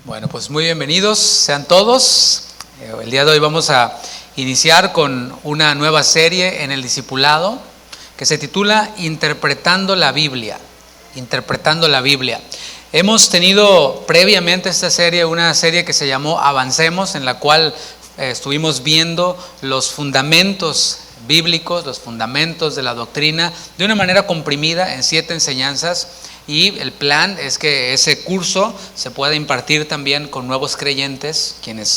Bueno, pues muy bienvenidos sean todos. El día de hoy vamos a iniciar con una nueva serie en el discipulado que se titula Interpretando la Biblia. Interpretando la Biblia. Hemos tenido previamente esta serie, una serie que se llamó Avancemos, en la cual estuvimos viendo los fundamentos bíblicos, los fundamentos de la doctrina, de una manera comprimida en 7 enseñanzas. Y el plan es que ese curso se pueda impartir también con nuevos creyentes,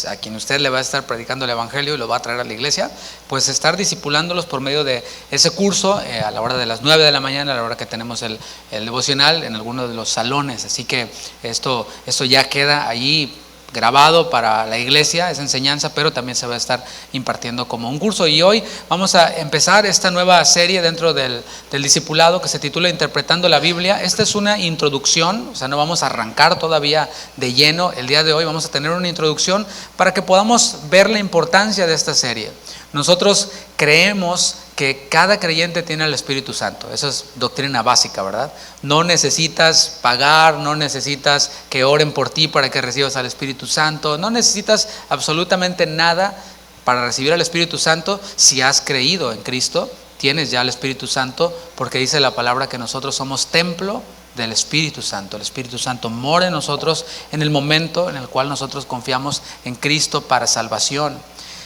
a quien usted le va a estar predicando el evangelio y lo va a traer a la iglesia, pues estar discipulándolos por medio de ese curso a la hora de las 9 de la mañana, a la hora que tenemos el devocional en alguno de los salones. Así que esto ya queda allí grabado para la iglesia, esa enseñanza, pero también se va a estar impartiendo como un curso. Y hoy vamos a empezar esta nueva serie dentro del discipulado que se titula Interpretando la Biblia. Esta es una introducción, o sea, no vamos a arrancar todavía de lleno. El día de hoy vamos a tener una introducción para que podamos ver la importancia de esta serie. Nosotros creemos que cada creyente tiene al Espíritu Santo. Eso es doctrina básica, ¿verdad? No necesitas pagar, no necesitas que oren por ti para que recibas al Espíritu Santo, no necesitas absolutamente nada para recibir al Espíritu Santo. Si has creído en Cristo, tienes ya al Espíritu Santo, porque dice la palabra que nosotros somos templo del Espíritu Santo. El Espíritu Santo mora en nosotros en el momento en el cual nosotros confiamos en Cristo para salvación.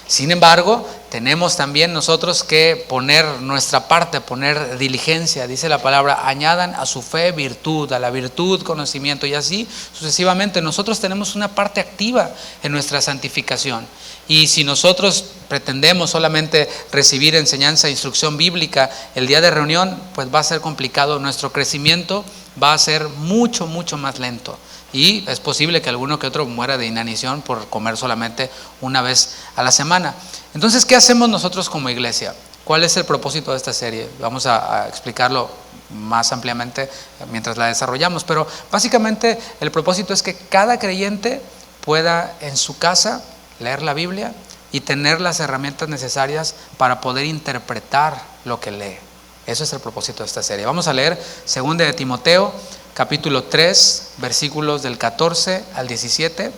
Sin embargo, tenemos también nosotros que poner nuestra parte, poner diligencia. Dice la palabra, añadan a su fe virtud, a la virtud conocimiento, y así sucesivamente. Nosotros tenemos una parte activa en nuestra santificación. Y si nosotros pretendemos solamente recibir enseñanza e instrucción bíblica el día de reunión, pues va a ser complicado. Nuestro crecimiento va a ser mucho más lento. Y es posible que alguno que otro muera de inanición por comer solamente una vez a la semana. Entonces, ¿qué hacemos nosotros como iglesia? ¿Cuál es el propósito de esta serie? Vamos a explicarlo más ampliamente mientras la desarrollamos. Pero básicamente el propósito es que cada creyente pueda en su casa leer la Biblia y tener las herramientas necesarias para poder interpretar lo que lee. Eso es el propósito de esta serie. Vamos a leer 2 de Timoteo, capítulo 3, versículos del 14 al 17.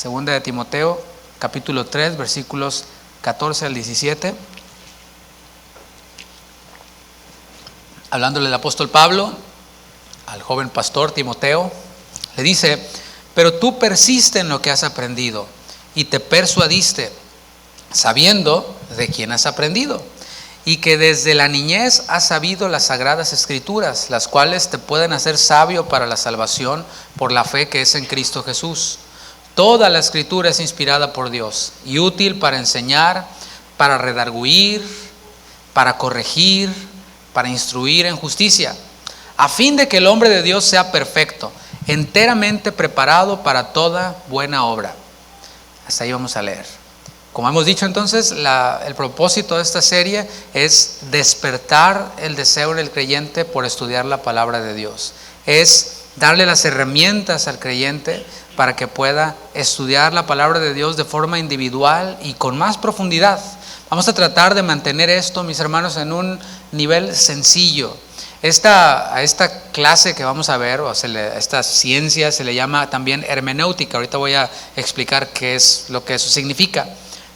2 de Timoteo, capítulo 3, versículos 14 al 17. Hablándole el apóstol Pablo al joven pastor Timoteo, le dice: pero tú persiste en lo que has aprendido y te persuadiste, sabiendo de quién has aprendido, y que desde la niñez has sabido las sagradas escrituras, las cuales te pueden hacer sabio para la salvación por la fe que es en Cristo Jesús. Toda la escritura es inspirada por Dios y útil para enseñar, para redarguir, para corregir, para instruir en justicia, a fin de que el hombre de Dios sea perfecto, enteramente preparado para toda buena obra. Hasta ahí vamos a leer. Como hemos dicho entonces, el propósito de esta serie es despertar el deseo en el creyente por estudiar la palabra de Dios. Es darle las herramientas al creyente para que pueda estudiar la palabra de Dios de forma individual y con más profundidad. Vamos a tratar de mantener esto, mis hermanos, en un nivel sencillo. A esta clase que vamos a ver, a esta ciencia se le llama también hermenéutica. Ahorita voy a explicar qué es lo que eso significa.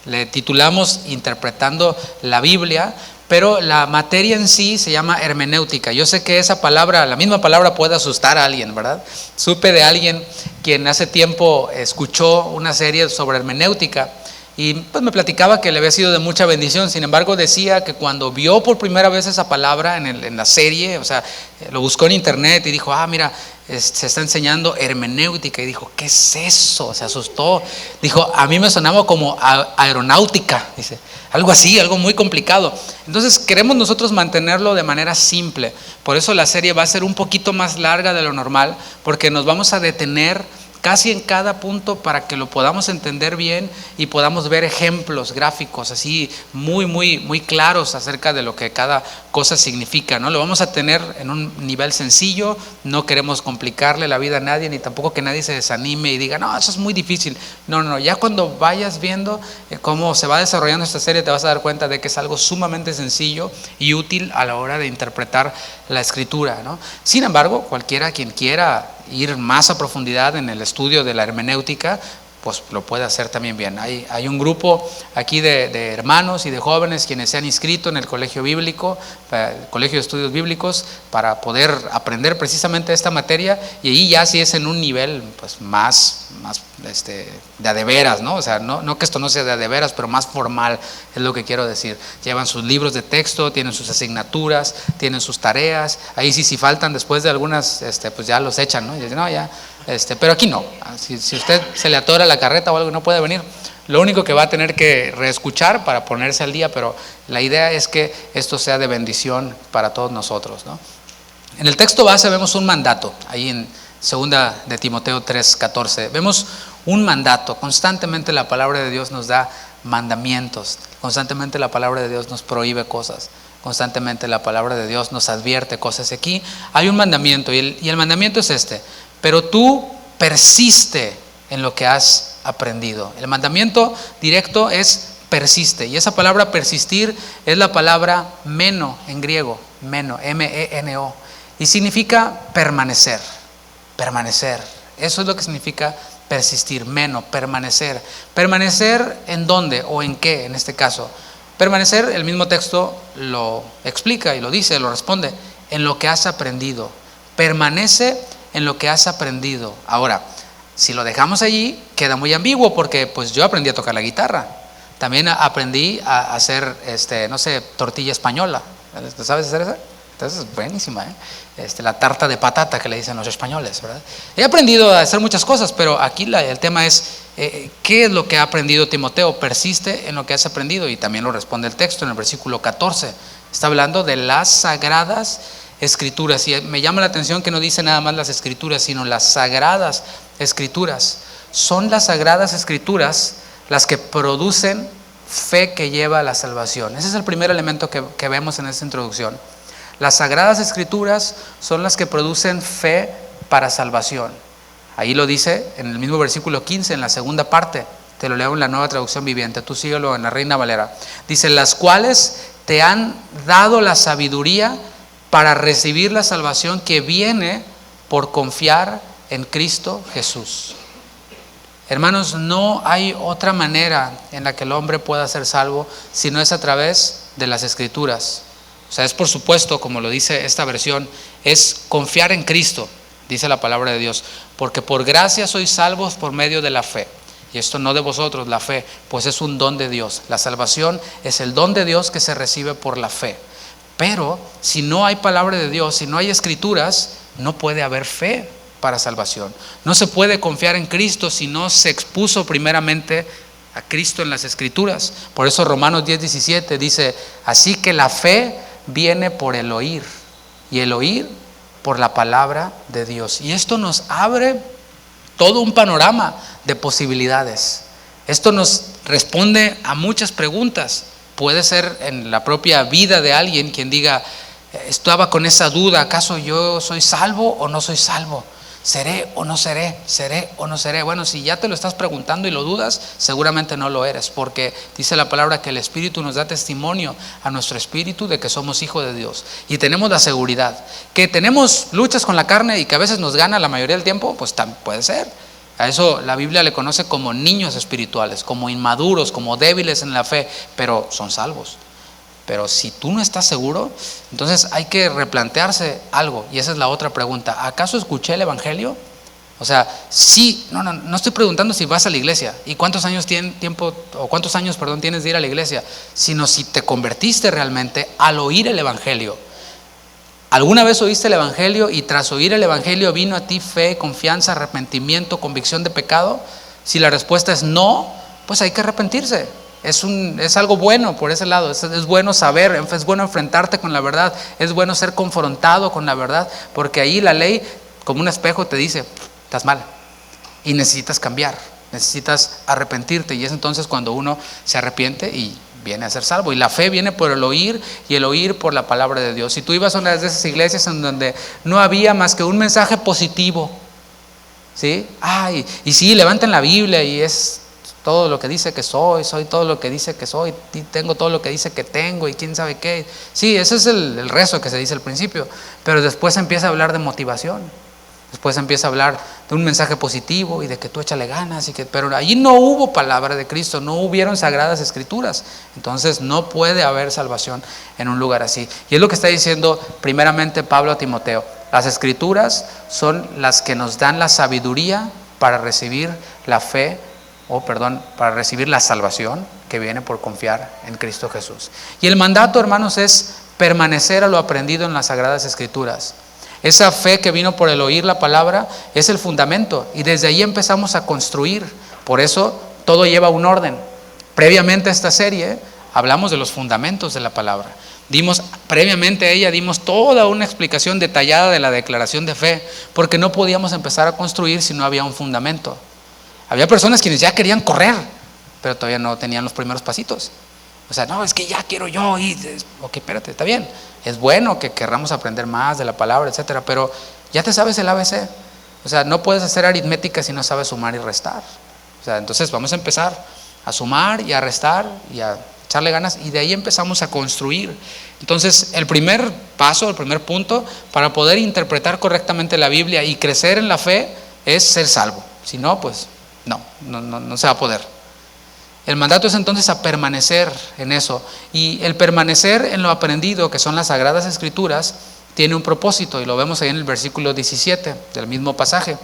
Le titulamos Interpretando la Biblia, pero la materia en sí se llama hermenéutica. Yo sé que esa palabra, la misma palabra, puede asustar a alguien, ¿verdad? Supe de alguien quien hace tiempo escuchó una serie sobre hermenéutica y pues me platicaba que le había sido de mucha bendición. Sin embargo, decía que cuando vio por primera vez esa palabra en la serie, o sea, lo buscó en internet y dijo, mira, se está enseñando hermenéutica, y dijo, ¿qué es eso? Se asustó. Dijo, a mí me sonaba como aeronáutica, dice, algo así, algo muy complicado. Entonces queremos nosotros mantenerlo de manera simple. Por eso la serie va a ser un poquito más larga de lo normal, porque nos vamos a detener casi en cada punto para que lo podamos entender bien y podamos ver ejemplos gráficos así muy claros acerca de lo que cada cosa significa, ¿no? Lo vamos a tener en un nivel sencillo. No queremos complicarle la vida a nadie, ni tampoco que nadie se desanime y diga, no, eso es muy difícil. No, ya cuando vayas viendo cómo se va desarrollando esta serie, te vas a dar cuenta de que es algo sumamente sencillo y útil a la hora de interpretar la escritura, ¿no? Sin embargo, cualquiera quien quiera ir más a profundidad en el estudio de la hermenéutica, pues lo puede hacer también bien. Hay un grupo aquí de hermanos y de jóvenes quienes se han inscrito en el colegio bíblico, el colegio de estudios bíblicos, para poder aprender precisamente esta materia, y ahí ya sí es en un nivel pues más de a de veras, ¿no? O sea, no que esto no sea de a de veras, pero más formal es lo que quiero decir. Llevan sus libros de texto, tienen sus asignaturas, tienen sus tareas. Ahí sí, si faltan después de algunas, pues ya los echan, ¿no? Y dicen, no, ya. Pero aquí no. Si usted se le atora la carreta o algo y no puede venir, lo único que va a tener que reescuchar para ponerse al día, pero la idea es que esto sea de bendición para todos nosotros, ¿no? En el texto base vemos un mandato, ahí en 2 de Timoteo 3:14. Vemos un mandato. Constantemente la palabra de Dios nos da mandamientos. Constantemente la palabra de Dios nos prohíbe cosas. Constantemente la palabra de Dios nos advierte cosas. Aquí hay un mandamiento y el mandamiento es este: pero tú persiste en lo que has aprendido. El mandamiento directo es persiste, y esa palabra persistir es la palabra meno en griego, meno, M-E-N-O, y significa permanecer. Permanecer, eso es lo que significa persistir, meno, permanecer. ¿Permanecer en dónde o en qué en este caso? Permanecer, el mismo texto lo explica y lo dice, lo responde: en lo que has aprendido. Permanece en lo que has aprendido. Ahora, si lo dejamos allí, queda muy ambiguo, porque pues yo aprendí a tocar la guitarra. También aprendí a hacer, tortilla española. ¿Sabes hacer eso? Entonces es buenísima, la tarta de patata que le dicen los españoles, ¿verdad? He aprendido a hacer muchas cosas, pero aquí el tema es, ¿qué es lo que ha aprendido Timoteo? Persiste en lo que has aprendido, y también lo responde el texto en el versículo 14. Está hablando de las sagradas escrituras, y me llama la atención que no dice nada más las escrituras, sino las sagradas escrituras. Son las sagradas escrituras las que producen fe que lleva a la salvación. Ese es el primer elemento que vemos en esta introducción. Las sagradas escrituras son las que producen fe para salvación. Ahí lo dice en el mismo versículo 15, en la segunda parte. Te lo leo en la Nueva Traducción Viviente, tú síguelo en la Reina Valera. Dice: las cuales te han dado la sabiduría para recibir la salvación que viene por confiar en Cristo Jesús. Hermanos, no hay otra manera en la que el hombre pueda ser salvo si no es a través de las escrituras. O sea, es por supuesto, como lo dice esta versión, es confiar en Cristo, dice la palabra de Dios, porque por gracia sois salvos por medio de la fe. Y esto no de vosotros, la fe, pues es un don de Dios. La salvación es el don de Dios que se recibe por la fe. Pero si no hay palabra de Dios, si no hay escrituras, no puede haber fe para salvación. No se puede confiar en Cristo si no se expuso primeramente a Cristo en las escrituras. Por eso Romanos 10:17 dice: así que la fe viene por el oír, y el oír por la palabra de Dios. Y esto nos abre todo un panorama de posibilidades. Esto nos responde a muchas preguntas. Puede ser en la propia vida de alguien quien diga: estaba con esa duda, ¿acaso yo soy salvo o no soy salvo? ¿Seré o no seré? ¿Seré o no seré? Bueno, si ya te lo estás preguntando y lo dudas, seguramente no lo eres, porque dice la palabra que el Espíritu nos da testimonio a nuestro espíritu de que somos hijos de Dios. Y tenemos la seguridad que tenemos luchas con la carne y que a veces nos gana la mayoría del tiempo, pues puede ser. A eso la Biblia le conoce como niños espirituales, como inmaduros, como débiles en la fe, pero son salvos. Pero si tú no estás seguro, entonces hay que replantearse algo, y esa es la otra pregunta: ¿acaso escuché el evangelio? O sea, sí, no estoy preguntando si vas a la iglesia y cuántos años tienes de ir a la iglesia, sino si te convertiste realmente al oír el evangelio. ¿Alguna vez oíste el evangelio y tras oír el evangelio vino a ti fe, confianza, arrepentimiento, convicción de pecado? Si la respuesta es no, pues hay que arrepentirse. Es algo bueno por ese lado. Es bueno saber, es bueno enfrentarte con la verdad, es bueno ser confrontado con la verdad, porque ahí la ley como un espejo te dice: estás mal y necesitas cambiar, necesitas arrepentirte. Y es entonces cuando uno se arrepiente y viene a ser salvo. Y la fe viene por el oír, y el oír por la palabra de Dios. Si tú ibas a una de esas iglesias en donde no había más que un mensaje positivo, ¿sí? Y sí, levanten la Biblia y es todo lo que dice que soy todo lo que dice que soy, y tengo todo lo que dice que tengo, y quién sabe qué. Sí, ese es el rezo que se dice al principio, pero después empieza a hablar de motivación. Después empieza a hablar de un mensaje positivo y de que tú échale ganas, pero allí no hubo palabra de Cristo, no hubieron sagradas escrituras. Entonces no puede haber salvación en un lugar así. Y es lo que está diciendo primeramente Pablo a Timoteo. Las escrituras son las que nos dan la sabiduría para recibir la fe, para recibir la salvación que viene por confiar en Cristo Jesús. Y el mandato, hermanos, es permanecer a lo aprendido en las sagradas escrituras. Esa fe que vino por el oír la palabra es el fundamento, y desde ahí empezamos a construir. Por eso todo lleva un orden. Previamente a esta serie hablamos de los fundamentos de la palabra. Previamente a ella dimos toda una explicación detallada de la declaración de fe, porque no podíamos empezar a construir si no había un fundamento. Había personas quienes ya querían correr, pero todavía no tenían los primeros pasitos. O sea, no, es que ya quiero yo ir. Ok, espérate, está bien. Es bueno que querramos aprender más de la palabra, etcétera, pero ya te sabes el ABC. O sea, no puedes hacer aritmética si no sabes sumar y restar. O sea, entonces vamos a empezar a sumar y a restar y a echarle ganas, y de ahí empezamos a construir. Entonces, el primer paso, el primer punto para poder interpretar correctamente la Biblia y crecer en la fe es ser salvo. Si no, pues no se va a poder. El mandato es entonces a permanecer en eso, y el permanecer en lo aprendido, que son las sagradas escrituras, tiene un propósito, y lo vemos ahí en el versículo 17 del mismo pasaje.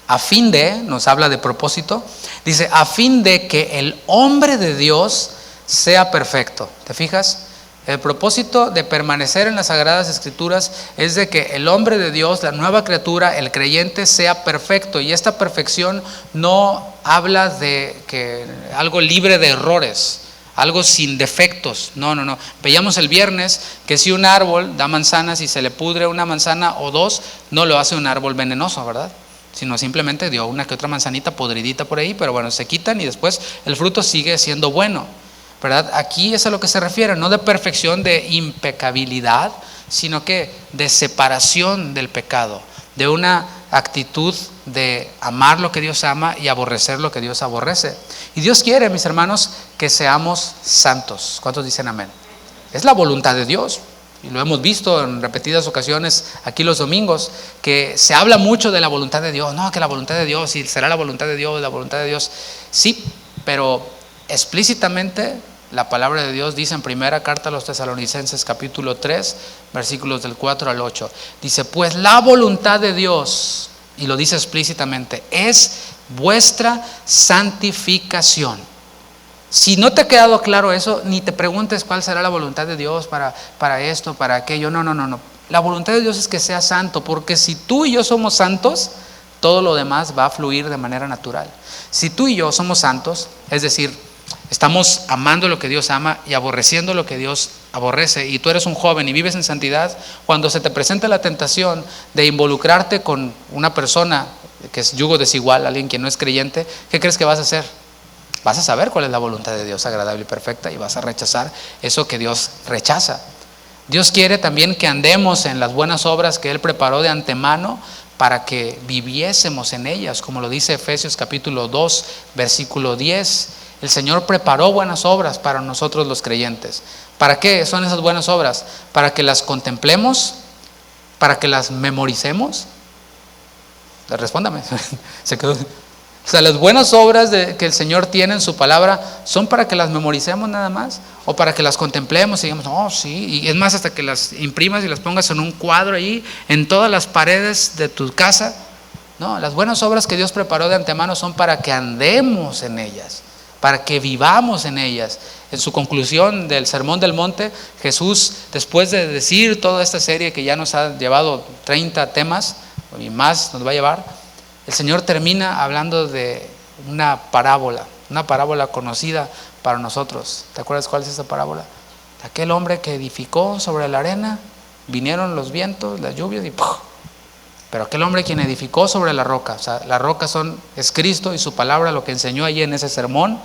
A fin de, nos habla de propósito, dice, a fin de que el hombre de Dios sea perfecto. ¿Te fijas? El propósito de permanecer en las sagradas escrituras es de que el hombre de Dios, la nueva criatura, el creyente, sea perfecto. Y esta perfección no habla de que algo libre de errores, algo sin defectos. No. Veíamos el viernes que si un árbol da manzanas y se le pudre una manzana o dos, no lo hace un árbol venenoso, ¿verdad? Sino simplemente dio una que otra manzanita podridita por ahí, pero bueno, se quitan y después el fruto sigue siendo bueno, ¿verdad? Aquí es a lo que se refiere, no de perfección, de impecabilidad, sino que de separación del pecado, de una actitud de amar lo que Dios ama y aborrecer lo que Dios aborrece. Y Dios quiere, mis hermanos, que seamos santos. ¿Cuántos dicen amén? Es la voluntad de Dios, y lo hemos visto en repetidas ocasiones aquí los domingos, que se habla mucho de la voluntad de Dios. No, que la voluntad de Dios, y será la voluntad de Dios, la voluntad de Dios. Sí, pero explícitamente la palabra de Dios dice en primera carta a los Tesalonicenses capítulo 3 versículos del 4 al 8, dice, pues la voluntad de Dios, y lo dice explícitamente, es vuestra santificación. Si no te ha quedado claro eso, ni te preguntes cuál será la voluntad de Dios para esto, para aquello. No. La voluntad de Dios es que sea santo, porque si tú y yo somos santos, todo lo demás va a fluir de manera natural. Si tú y yo somos santos, es decir, estamos amando lo que Dios ama y aborreciendo lo que Dios aborrece, y tú eres un joven y vives en santidad, cuando se te presenta la tentación de involucrarte con una persona que es yugo desigual, alguien que no es creyente, ¿qué crees que vas a hacer? Vas a saber cuál es la voluntad de Dios agradable y perfecta, y vas a rechazar eso que Dios rechaza. Dios quiere también que andemos en las buenas obras que Él preparó de antemano para que viviésemos en ellas, como lo dice Efesios capítulo 2 versículo 10. El Señor preparó buenas obras para nosotros los creyentes. ¿Para qué son esas buenas obras? Para que las contemplemos, para que las memoricemos. Respóndame. Se quedó. O sea, las buenas obras que el Señor tiene en su palabra son para que las memoricemos nada más, o para que las contemplemos y digamos, oh sí, y es más, hasta que las imprimas y las pongas en un cuadro ahí, en todas las paredes de tu casa. No, las buenas obras que Dios preparó de antemano son para que andemos en ellas, para que vivamos en ellas. En su conclusión del Sermón del Monte, Jesús, después de decir toda esta serie que ya nos ha llevado 30 temas y más nos va a llevar, el Señor termina hablando de una parábola conocida para nosotros. ¿Te acuerdas cuál es esa parábola? Aquel hombre que edificó sobre la arena, vinieron los vientos, las lluvias y ¡puf! Pero aquel hombre quien edificó sobre la roca, o sea, la roca es Cristo y su palabra, lo que enseñó allí en ese sermón,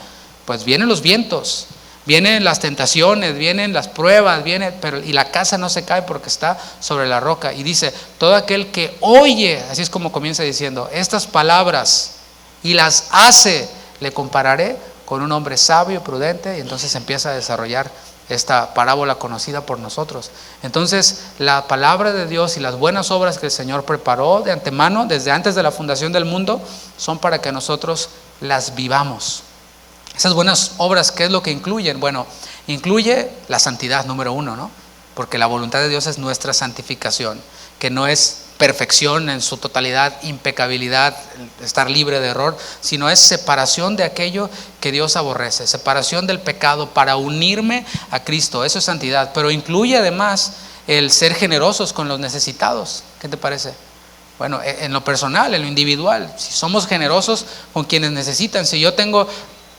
pues vienen los vientos, vienen las tentaciones, vienen las pruebas, y la casa no se cae porque está sobre la roca. Y dice, todo aquel que oye, así es como comienza diciendo, estas palabras y las hace, le compararé con un hombre sabio, prudente, y entonces empieza a desarrollar esta parábola conocida por nosotros. Entonces, la palabra de Dios y las buenas obras que el Señor preparó de antemano, desde antes de la fundación del mundo, son para que nosotros las vivamos. Esas buenas obras, ¿qué es lo que incluyen? Bueno, incluye la santidad, número uno, ¿no? Porque la voluntad de Dios es nuestra santificación, que no es perfección en su totalidad, impecabilidad, estar libre de error, sino es separación de aquello que Dios aborrece, separación del pecado para unirme a Cristo. Eso es santidad, pero incluye además el ser generosos con los necesitados. ¿Qué te parece? Bueno, en lo personal, en lo individual, si somos generosos con quienes necesitan, si yo tengo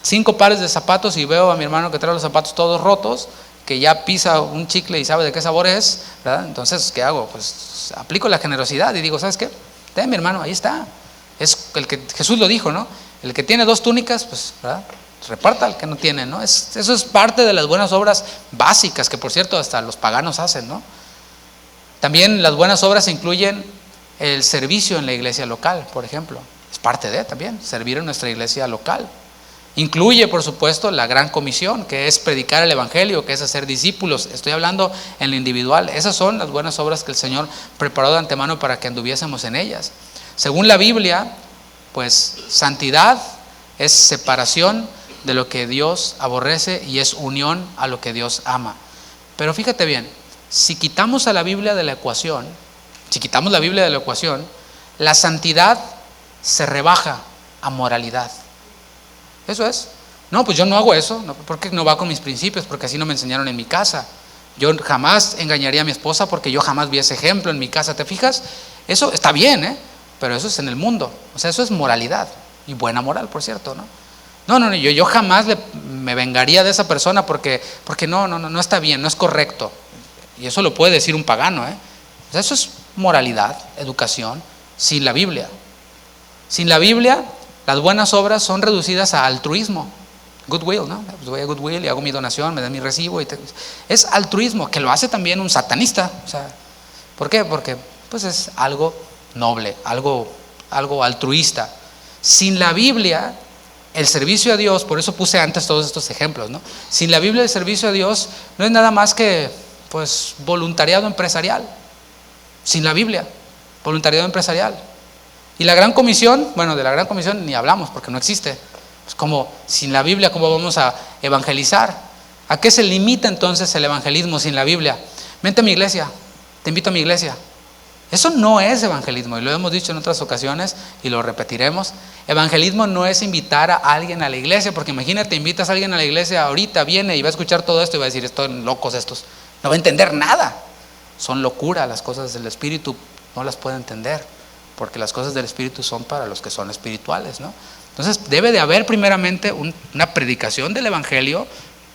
5 pares de zapatos y veo a mi hermano que trae los zapatos todos rotos, que ya pisa un chicle y sabe de qué sabor es, ¿verdad? Entonces, ¿qué hago? Pues aplico la generosidad y digo, ¿sabes qué? Ten, mi hermano, ahí está. Es el que Jesús lo dijo, ¿no? El que tiene 2 túnicas, pues, ¿verdad? Reparta al que no tiene, ¿no? Eso es parte de las buenas obras básicas, que por cierto hasta los paganos hacen, ¿no? También las buenas obras incluyen el servicio en la iglesia local, por ejemplo. Es parte de también, servir en nuestra iglesia local. Incluye, por supuesto, la gran comisión, que es predicar el evangelio, que es hacer discípulos. Estoy hablando en lo individual. Esas son las buenas obras que el Señor preparó de antemano para que anduviésemos en ellas. Según la Biblia, pues santidad es separación de lo que Dios aborrece y es unión a lo que Dios ama. Pero fíjate bien, si quitamos a la Biblia de la ecuación, la santidad se rebaja a moralidad. Eso es. No, pues yo no hago eso, no, porque no va con mis principios, porque así no me enseñaron en mi casa. Yo jamás engañaría a mi esposa porque yo jamás vi ese ejemplo en mi casa. ¿Te fijas? Eso está bien, pero eso es en el mundo. O sea, eso es moralidad. Y buena moral, por cierto, ¿no? No, yo jamás me vengaría de esa persona porque no está bien, no es correcto. Y eso lo puede decir un pagano, O sea, eso es moralidad, educación, sin la Biblia. Sin la Biblia, las buenas obras son reducidas a altruismo. Goodwill, ¿no? Pues voy a Goodwill y hago mi donación, me dan mi recibo. Es altruismo, que lo hace también un satanista. O sea, ¿por qué? Porque pues es algo noble, algo altruista. Sin la Biblia, el servicio a Dios, por eso puse antes todos estos ejemplos, ¿no? Sin la Biblia, el servicio a Dios no es nada más que pues voluntariado empresarial. Sin la Biblia, voluntariado empresarial. Y la gran comisión, bueno, de la gran comisión ni hablamos porque no existe. Pues como sin la Biblia, ¿cómo vamos a evangelizar? ¿A qué se limita entonces el evangelismo sin la Biblia? Vente a mi iglesia, te invito a mi iglesia. Eso no es evangelismo, y lo hemos dicho en otras ocasiones y lo repetiremos. Evangelismo no es invitar a alguien a la iglesia, porque imagínate, invitas a alguien a la iglesia ahorita, viene y va a escuchar todo esto y va a decir, están locos estos. No va a entender nada. Son locura las cosas del Espíritu, no las puede entender, porque las cosas del Espíritu son para los que son espirituales, ¿no? Entonces debe de haber primeramente una predicación del Evangelio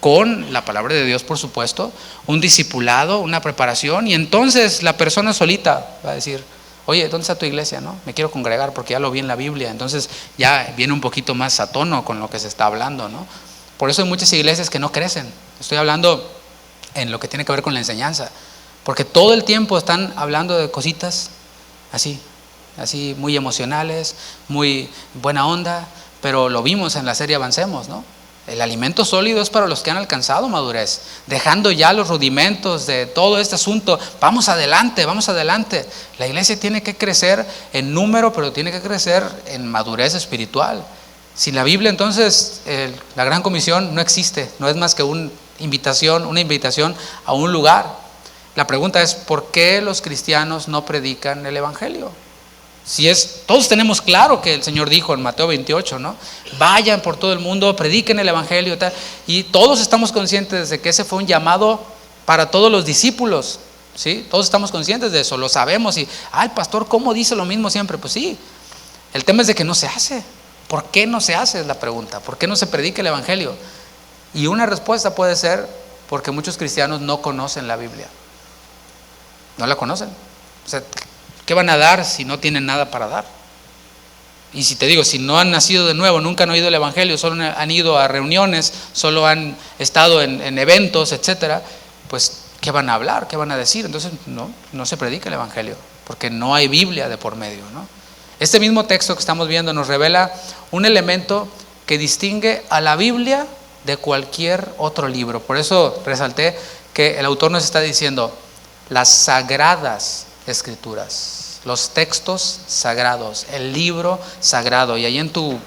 con la palabra de Dios, por supuesto, un discipulado, una preparación, y entonces la persona solita va a decir, oye, ¿dónde está tu iglesia? ¿No? Me quiero congregar porque ya lo vi en la Biblia. Entonces ya viene un poquito más a tono con lo que se está hablando, ¿no? Por eso hay muchas iglesias que no crecen. Estoy hablando en lo que tiene que ver con la enseñanza, porque todo el tiempo están hablando de cositas así muy emocionales, muy buena onda, pero lo vimos en la serie Avancemos, ¿no? El alimento sólido es para los que han alcanzado madurez, dejando ya los rudimentos de todo este asunto. Vamos adelante. La iglesia tiene que crecer en número, pero tiene que crecer en madurez espiritual. Sin la Biblia, entonces, la gran comisión no existe, no es más que una invitación a un lugar. La pregunta es, ¿por qué los cristianos no predican el evangelio? Todos tenemos claro que el Señor dijo en Mateo 28, ¿no? Vayan por todo el mundo, prediquen el evangelio, tal, y todos estamos conscientes de que ese fue un llamado para todos los discípulos, ¿sí? Todos estamos conscientes de eso, lo sabemos. Y, el pastor, ¿cómo dice lo mismo siempre? Pues sí, el tema es de que no se hace. ¿Por qué no se hace? Es la pregunta. ¿Por qué no se predica el evangelio? Y una respuesta puede ser porque muchos cristianos no conocen la Biblia. No la conocen. O sea, ¿qué van a dar si no tienen nada para dar? Y si te digo, si no han nacido de nuevo, nunca han oído el evangelio, solo han ido a reuniones, solo han estado en eventos, etcétera, pues ¿qué van a hablar? ¿Qué van a decir? Entonces no se predica el evangelio, porque no hay Biblia de por medio, ¿no? Este mismo texto que estamos viendo nos revela un elemento que distingue a la Biblia de cualquier otro libro. Por eso resalté que el autor nos está diciendo las sagradas escrituras, los textos sagrados, el libro sagrado. Y ahí en tu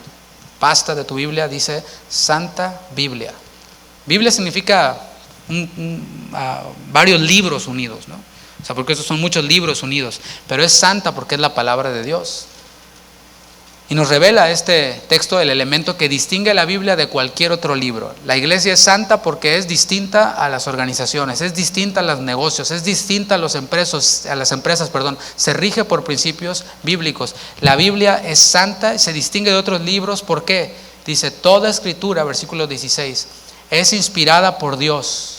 pasta de tu Biblia dice Santa Biblia. Biblia significa varios libros unidos, ¿no? O sea, porque esos son muchos libros unidos, pero es santa porque es la palabra de Dios. Y nos revela este texto el elemento que distingue la Biblia de cualquier otro libro. La iglesia es santa porque es distinta a las organizaciones, es distinta a los negocios, es distinta a las empresas, se rige por principios bíblicos. La Biblia es santa y se distingue de otros libros. ¿Por qué? Dice, toda escritura, versículo 16, es inspirada por Dios.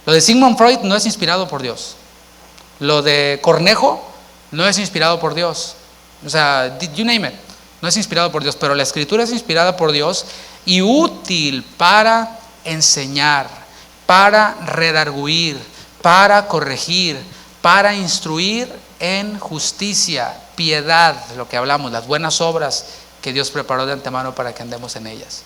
Lo de Sigmund Freud no es inspirado por Dios. Lo de Cornejo no es inspirado por Dios. O sea, you name it, no es inspirado por Dios, pero la escritura es inspirada por Dios y útil para enseñar, para redarguir, para corregir, para instruir en justicia, piedad, lo que hablamos, las buenas obras que Dios preparó de antemano para que andemos en ellas.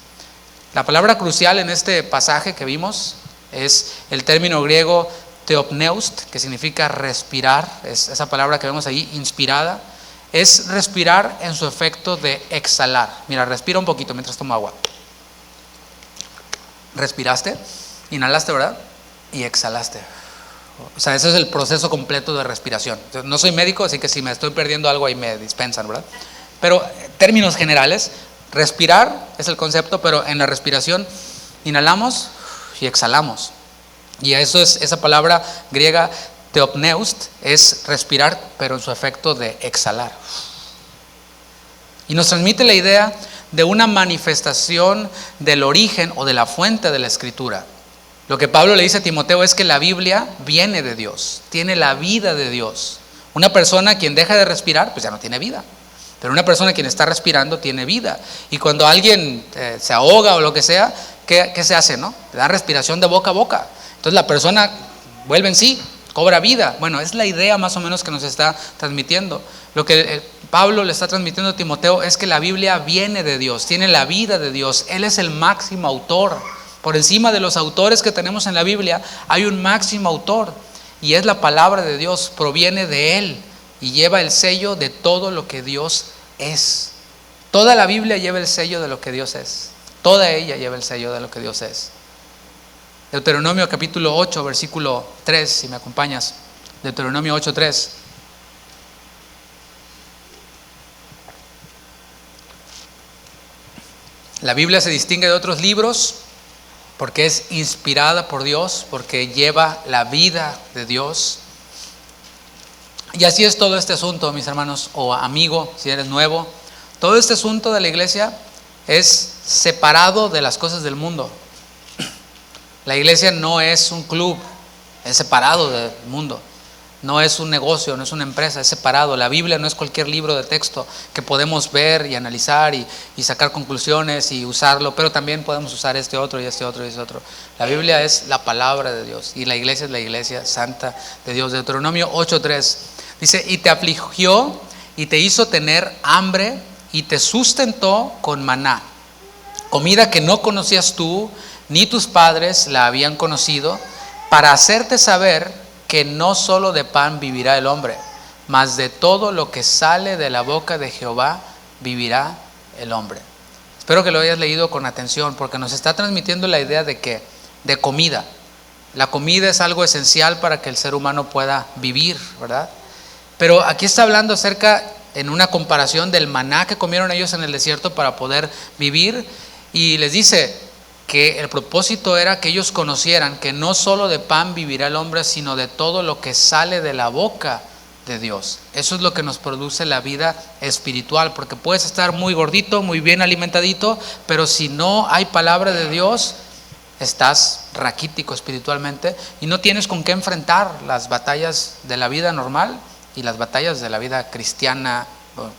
La palabra crucial en este pasaje que vimos es el término griego theopneust, que significa respirar, es esa palabra que vemos ahí, inspirada. Es respirar en su efecto de exhalar. Mira, respira un poquito mientras tomo agua. Respiraste, inhalaste, ¿verdad? Y exhalaste. O sea, ese es el proceso completo de respiración. No soy médico, así que si me estoy perdiendo algo ahí me dispensan, ¿verdad? Pero en términos generales, respirar es el concepto, pero en la respiración inhalamos y exhalamos. Y eso es esa palabra griega theopneust, es respirar, pero en su efecto de exhalar. Y nos transmite la idea de una manifestación del origen o de la fuente de la escritura. Lo que Pablo le dice a Timoteo es que la Biblia viene de Dios, tiene la vida de Dios. Una persona quien deja de respirar, pues ya no tiene vida. Pero una persona quien está respirando tiene vida. Y cuando alguien se ahoga o lo que sea, ¿qué se hace, no? Le da respiración de boca a boca. Entonces la persona vuelve en sí, cobra vida. Bueno, es la idea más o menos que nos está transmitiendo. Lo que Pablo le está transmitiendo a Timoteo es que la Biblia viene de Dios, tiene la vida de Dios. Él es el máximo autor. Por encima de los autores que tenemos en la Biblia hay un máximo autor y es la palabra de Dios, proviene de Él y lleva el sello de todo lo que Dios es. Toda la Biblia lleva el sello de lo que Dios es. Toda ella lleva el sello de lo que Dios es. Deuteronomio capítulo 8, versículo 3, si me acompañas. Deuteronomio 8, 3. La Biblia se distingue de otros libros porque es inspirada por Dios, porque lleva la vida de Dios. Y así es todo este asunto, mis hermanos, o amigo, si eres nuevo. Todo este asunto de la iglesia es separado de las cosas del mundo. La iglesia no es un club, es separado del mundo. No es un negocio, no es una empresa, es separado. La Biblia no es cualquier libro de texto que podemos ver y analizar y sacar conclusiones y usarlo, pero también podemos usar este otro y este otro y este otro. La Biblia es la palabra de Dios y la iglesia es la iglesia santa de Dios. Deuteronomio 8:3 dice, y te afligió y te hizo tener hambre y te sustentó con maná, comida que no conocías tú, ni tus padres la habían conocido, para hacerte saber que no solo de pan vivirá el hombre, mas de todo lo que sale de la boca de Jehová vivirá el hombre. Espero que lo hayas leído con atención, porque nos está transmitiendo la idea de que, de comida. La comida es algo esencial para que el ser humano pueda vivir, ¿verdad? Pero aquí está hablando acerca, en una comparación del maná que comieron ellos en el desierto para poder vivir, y les dice que el propósito era que ellos conocieran que no solo de pan vivirá el hombre, sino de todo lo que sale de la boca de Dios. Eso es lo que nos produce la vida espiritual, porque puedes estar muy gordito, muy bien alimentadito, pero si no hay palabra de Dios, estás raquítico espiritualmente y no tienes con qué enfrentar las batallas de la vida normal y las batallas de la vida cristiana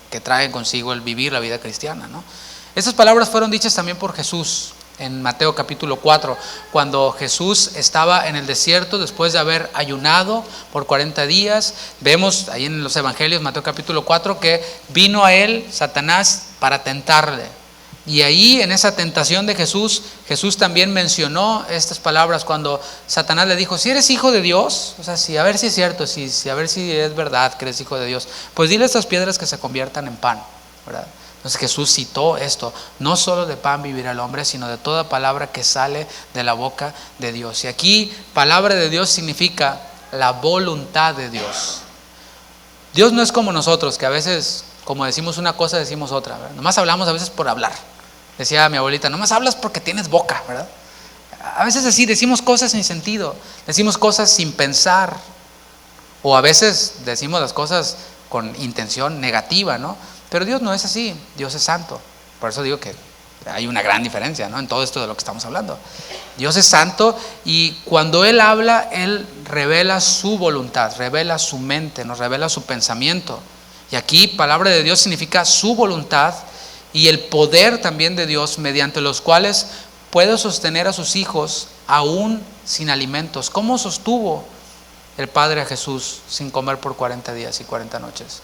que traen consigo el vivir la vida cristiana, ¿no? Estas palabras fueron dichas también por Jesús en Mateo capítulo 4, cuando Jesús estaba en el desierto después de haber ayunado por 40 días. Vemos ahí en los evangelios, Mateo capítulo 4, que vino a él Satanás para tentarle. Y ahí en esa tentación de Jesús, Jesús también mencionó estas palabras cuando Satanás le dijo, si eres hijo de Dios, o sea, si, a ver si es cierto, a ver si es verdad que eres hijo de Dios, pues dile a estas piedras que se conviertan en pan, ¿verdad? Entonces Jesús citó esto, no solo de pan vivirá el hombre, sino de toda palabra que sale de la boca de Dios. Y aquí palabra de Dios significa la voluntad de Dios. Dios no es como nosotros, que a veces, como decimos una cosa, decimos otra, ¿verdad? Nomás hablamos a veces por hablar. Decía mi abuelita, nomás hablas porque tienes boca, ¿verdad? A veces así decimos cosas sin sentido, decimos cosas sin pensar, o a veces decimos las cosas con intención negativa, ¿no? Pero Dios no es así, Dios es santo. Por eso digo que hay una gran diferencia, ¿no? En todo esto de lo que estamos hablando. Dios es santo y cuando Él habla, Él revela su voluntad, revela su mente, nos revela su pensamiento. Y aquí palabra de Dios significa su voluntad y el poder también de Dios, mediante los cuales puede sostener a sus hijos aún sin alimentos. ¿Cómo sostuvo el Padre a Jesús sin comer por 40 días y 40 noches?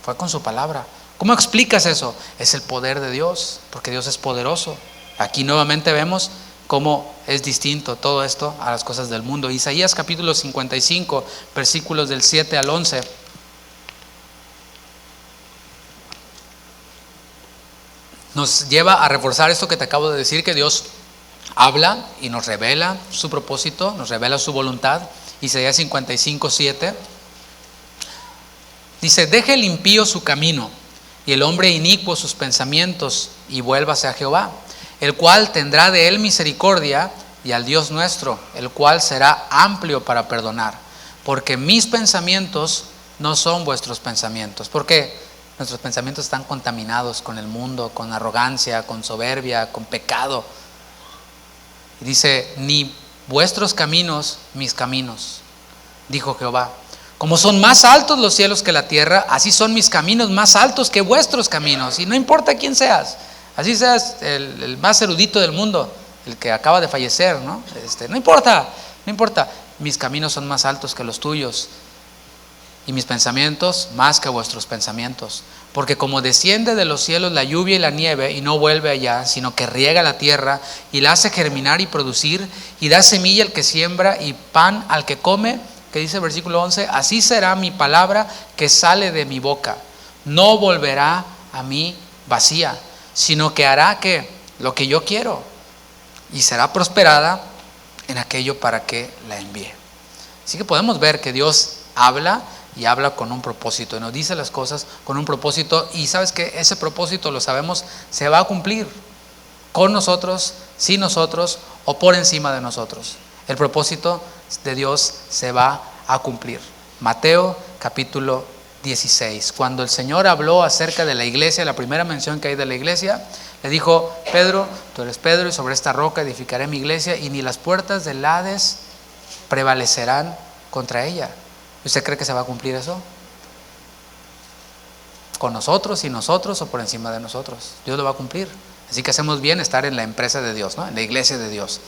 Fue con su palabra. ¿Cómo explicas eso? Es el poder de Dios, porque Dios es poderoso. Aquí nuevamente vemos cómo es distinto todo esto a las cosas del mundo. Isaías capítulo 55, versículos del 7 al 11. Nos lleva a reforzar esto que te acabo de decir, que Dios habla y nos revela su propósito, nos revela su voluntad. Isaías 55, 7. Dice, deje el impío su camino y el hombre inicuo sus pensamientos y vuélvase a Jehová, el cual tendrá de él misericordia, y al Dios nuestro, el cual será amplio para perdonar, porque mis pensamientos no son vuestros pensamientos. Porque nuestros pensamientos están contaminados con el mundo, con arrogancia, con soberbia, con pecado. Y dice, ni vuestros caminos, mis caminos, dijo Jehová. Como son más altos los cielos que la tierra, así son mis caminos más altos que vuestros caminos. Y no importa quién seas, así seas el más erudito del mundo, el que acaba de fallecer, ¿no? No importa, mis caminos son más altos que los tuyos y mis pensamientos más que vuestros pensamientos. Porque como desciende de los cielos la lluvia y la nieve y no vuelve allá, sino que riega la tierra y la hace germinar y producir y da semilla al que siembra y pan al que come, que dice el versículo 11, así será mi palabra que sale de mi boca. No volverá a mí vacía, sino que hará que lo que yo quiero y será prosperada en aquello para que la envíe. Así que podemos ver que Dios habla y habla con un propósito y nos dice las cosas con un propósito, y sabes que ese propósito, lo sabemos, se va a cumplir con nosotros, sin nosotros o por encima de nosotros. El propósito de Dios se va a cumplir. Mateo capítulo 16. Cuando el Señor habló acerca de la iglesia, la primera mención que hay de la iglesia, le dijo, Pedro, tú eres Pedro y sobre esta roca edificaré mi iglesia y ni las puertas del Hades prevalecerán contra ella. ¿Usted cree que se va a cumplir eso? ¿Con nosotros, sin nosotros o por encima de nosotros? Dios lo va a cumplir. Así que hacemos bien estar en la empresa de Dios, ¿no? En la iglesia de Dios.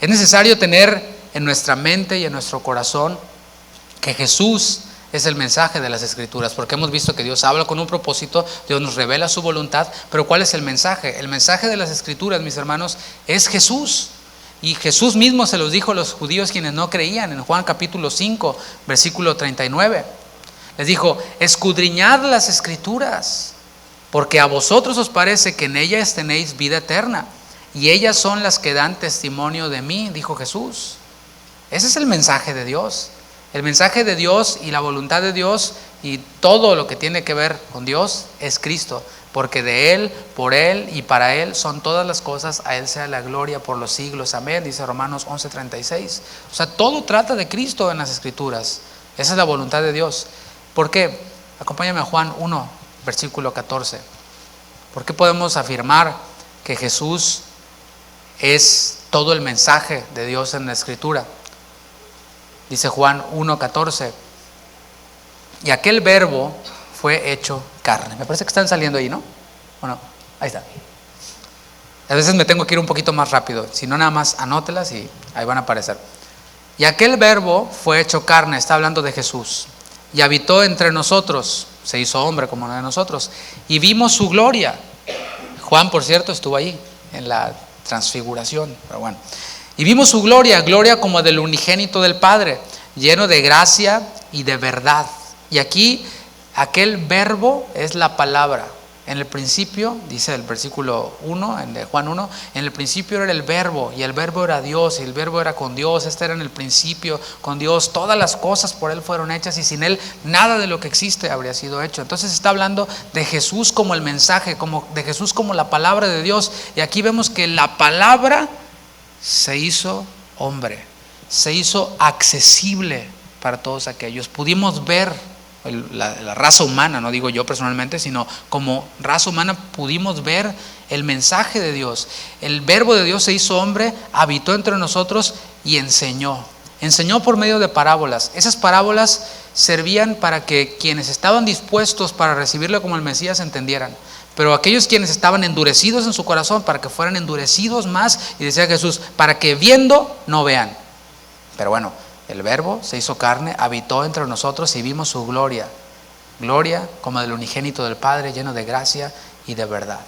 Es necesario tener en nuestra mente y en nuestro corazón que Jesús es el mensaje de las Escrituras, porque hemos visto que Dios habla con un propósito, Dios nos revela su voluntad, pero ¿cuál es el mensaje? El mensaje de las Escrituras, mis hermanos, es Jesús. Y Jesús mismo se los dijo a los judíos quienes no creían en Juan capítulo 5, versículo 39. Les dijo, escudriñad las Escrituras, porque a vosotros os parece que en ellas tenéis vida eterna, y ellas son las que dan testimonio de mí, dijo Jesús. Ese es el mensaje de Dios. El mensaje de Dios y la voluntad de Dios y todo lo que tiene que ver con Dios es Cristo. Porque de Él, por Él y para Él son todas las cosas, a Él sea la gloria por los siglos. Amén, dice Romanos 11:36. O sea, todo trata de Cristo en las Escrituras. Esa es la voluntad de Dios. ¿Por qué? Acompáñame a Juan 1, versículo 14. ¿Por qué podemos afirmar que Jesús es todo el mensaje de Dios en la Escritura? Dice Juan 1:14. Y aquel verbo fue hecho carne. Me parece que están saliendo ahí, ¿no? ¿O no? Ahí está. A veces me tengo que ir un poquito más rápido. Si no, nada más anótelas y ahí van a aparecer. Y aquel verbo fue hecho carne. Está hablando de Jesús. Y habitó entre nosotros. Se hizo hombre como uno de nosotros. Y vimos su gloria. Juan, por cierto, estuvo ahí en la transfiguración, pero bueno. Y vimos su gloria, gloria como del unigénito del Padre, lleno de gracia y de verdad. Y aquí aquel verbo es la palabra. En el principio, dice el versículo 1 de Juan 1, en el principio era el verbo, y el verbo era Dios, y el verbo era con Dios. Este era en el principio con Dios. Todas las cosas por Él fueron hechas, y sin Él nada de lo que existe habría sido hecho. Entonces está hablando de Jesús como el mensaje, de Jesús como la palabra de Dios. Y aquí vemos que la palabra se hizo hombre, se hizo accesible para todos aquellos. Pudimos ver la raza humana, no digo yo personalmente, sino como raza humana pudimos ver el mensaje de Dios. El verbo de Dios se hizo hombre, habitó entre nosotros y enseñó. Enseñó por medio de parábolas. Esas parábolas servían para que quienes estaban dispuestos para recibirlo como el Mesías entendieran. Pero aquellos quienes estaban endurecidos en su corazón, para que fueran endurecidos más, y decía Jesús, para que viendo no vean. Pero bueno, el verbo se hizo carne, habitó entre nosotros y vimos su gloria. Gloria como del unigénito del Padre, lleno de gracia y de verdad.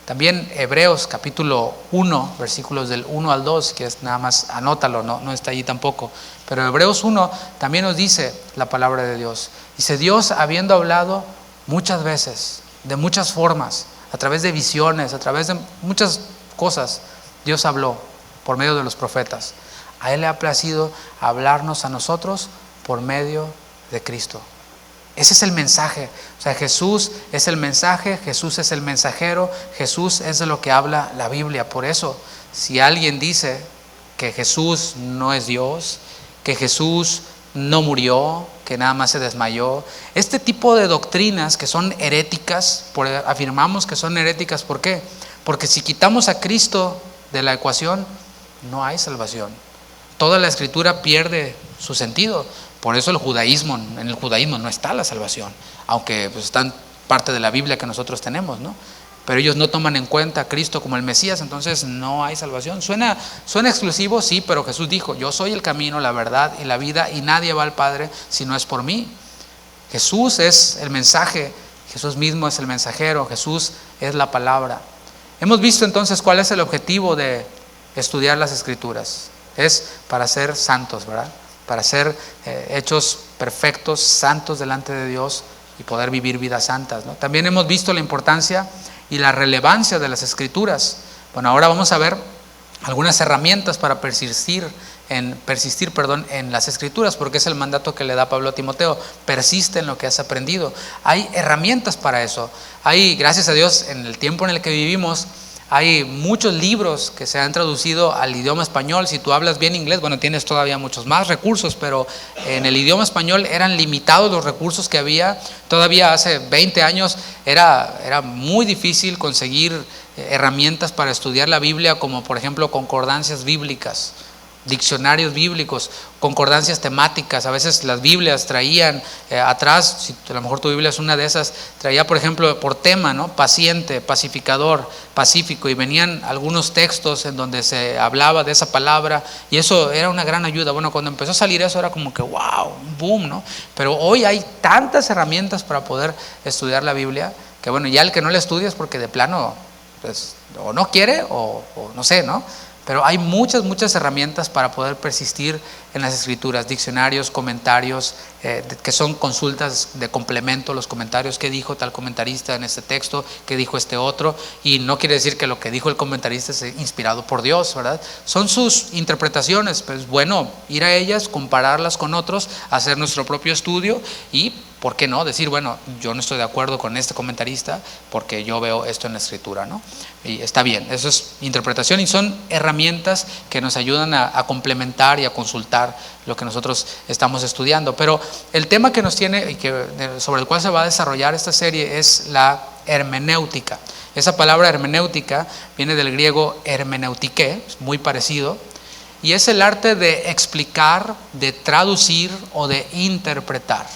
También Hebreos capítulo 1, versículos del 1 al 2, que es nada más anótalo, no está allí tampoco. Pero Hebreos 1 también nos dice la palabra de Dios. Dice, Dios habiendo hablado muchas veces, de muchas formas, a través de visiones, a través de muchas cosas, Dios habló por medio de los profetas. A Él le ha placido hablarnos a nosotros por medio de Cristo. Ese es el mensaje. O sea, Jesús es el mensaje, Jesús es el mensajero, Jesús es de lo que habla la Biblia. Por eso, si alguien dice que Jesús no es Dios, que Jesús no murió, que nada más se desmayó, este tipo de doctrinas que son heréticas, afirmamos que son heréticas, ¿por qué? Porque si quitamos a Cristo de la ecuación, no hay salvación. Toda la escritura pierde su sentido. Por eso en el judaísmo no está la salvación, aunque pues está en parte de la Biblia que nosotros tenemos, ¿no? Pero ellos no toman en cuenta a Cristo como el Mesías, entonces no hay salvación. Suena exclusivo, sí, pero Jesús dijo, yo soy el camino, la verdad y la vida, y nadie va al Padre si no es por mí. Jesús es el mensaje, Jesús mismo es el mensajero, Jesús es la palabra. Hemos visto entonces cuál es el objetivo de estudiar las Escrituras. Es para ser santos, ¿verdad? Para ser hechos perfectos, santos delante de Dios y poder vivir vidas santas, ¿no? También hemos visto la importancia y la relevancia de las Escrituras. Bueno, ahora vamos a ver algunas herramientas para persistir en las Escrituras, porque es el mandato que le da Pablo a Timoteo. Persiste en lo que has aprendido. Hay herramientas para eso. Hay, gracias a Dios, en el tiempo en el que vivimos, hay muchos libros que se han traducido al idioma español. Si tú hablas bien inglés, bueno, tienes todavía muchos más recursos, pero en el idioma español eran limitados los recursos que había. Todavía hace 20 años era muy difícil conseguir herramientas para estudiar la Biblia, como por ejemplo concordancias bíblicas, diccionarios bíblicos, concordancias temáticas. A veces las Biblias traían atrás, si a lo mejor tu Biblia es una de esas, traía por ejemplo por tema, ¿no? Paciente, pacificador, pacífico, y venían algunos textos en donde se hablaba de esa palabra, y eso era una gran ayuda. Bueno, cuando empezó a salir eso era como que wow, un boom, ¿no? Pero hoy hay tantas herramientas para poder estudiar la Biblia, que bueno, ya el que no la estudia es porque de plano pues o no quiere o no sé, ¿no? Pero hay muchas herramientas para poder persistir en las Escrituras, diccionarios, comentarios, que son consultas de complemento, los comentarios, qué dijo tal comentarista en este texto, qué dijo este otro, y no quiere decir que lo que dijo el comentarista es inspirado por Dios, ¿verdad? Son sus interpretaciones, pues bueno, ir a ellas, compararlas con otros, hacer nuestro propio estudio y, ¿por qué no? Decir, bueno, yo no estoy de acuerdo con este comentarista porque yo veo esto en la Escritura, ¿no? Y está bien, eso es interpretación y son herramientas que nos ayudan a complementar y a consultar lo que nosotros estamos estudiando. Pero el tema que nos tiene y sobre el cual se va a desarrollar esta serie es la hermenéutica. Esa palabra hermenéutica viene del griego hermeneutike, es muy parecido, y es el arte de explicar, de traducir o de interpretar.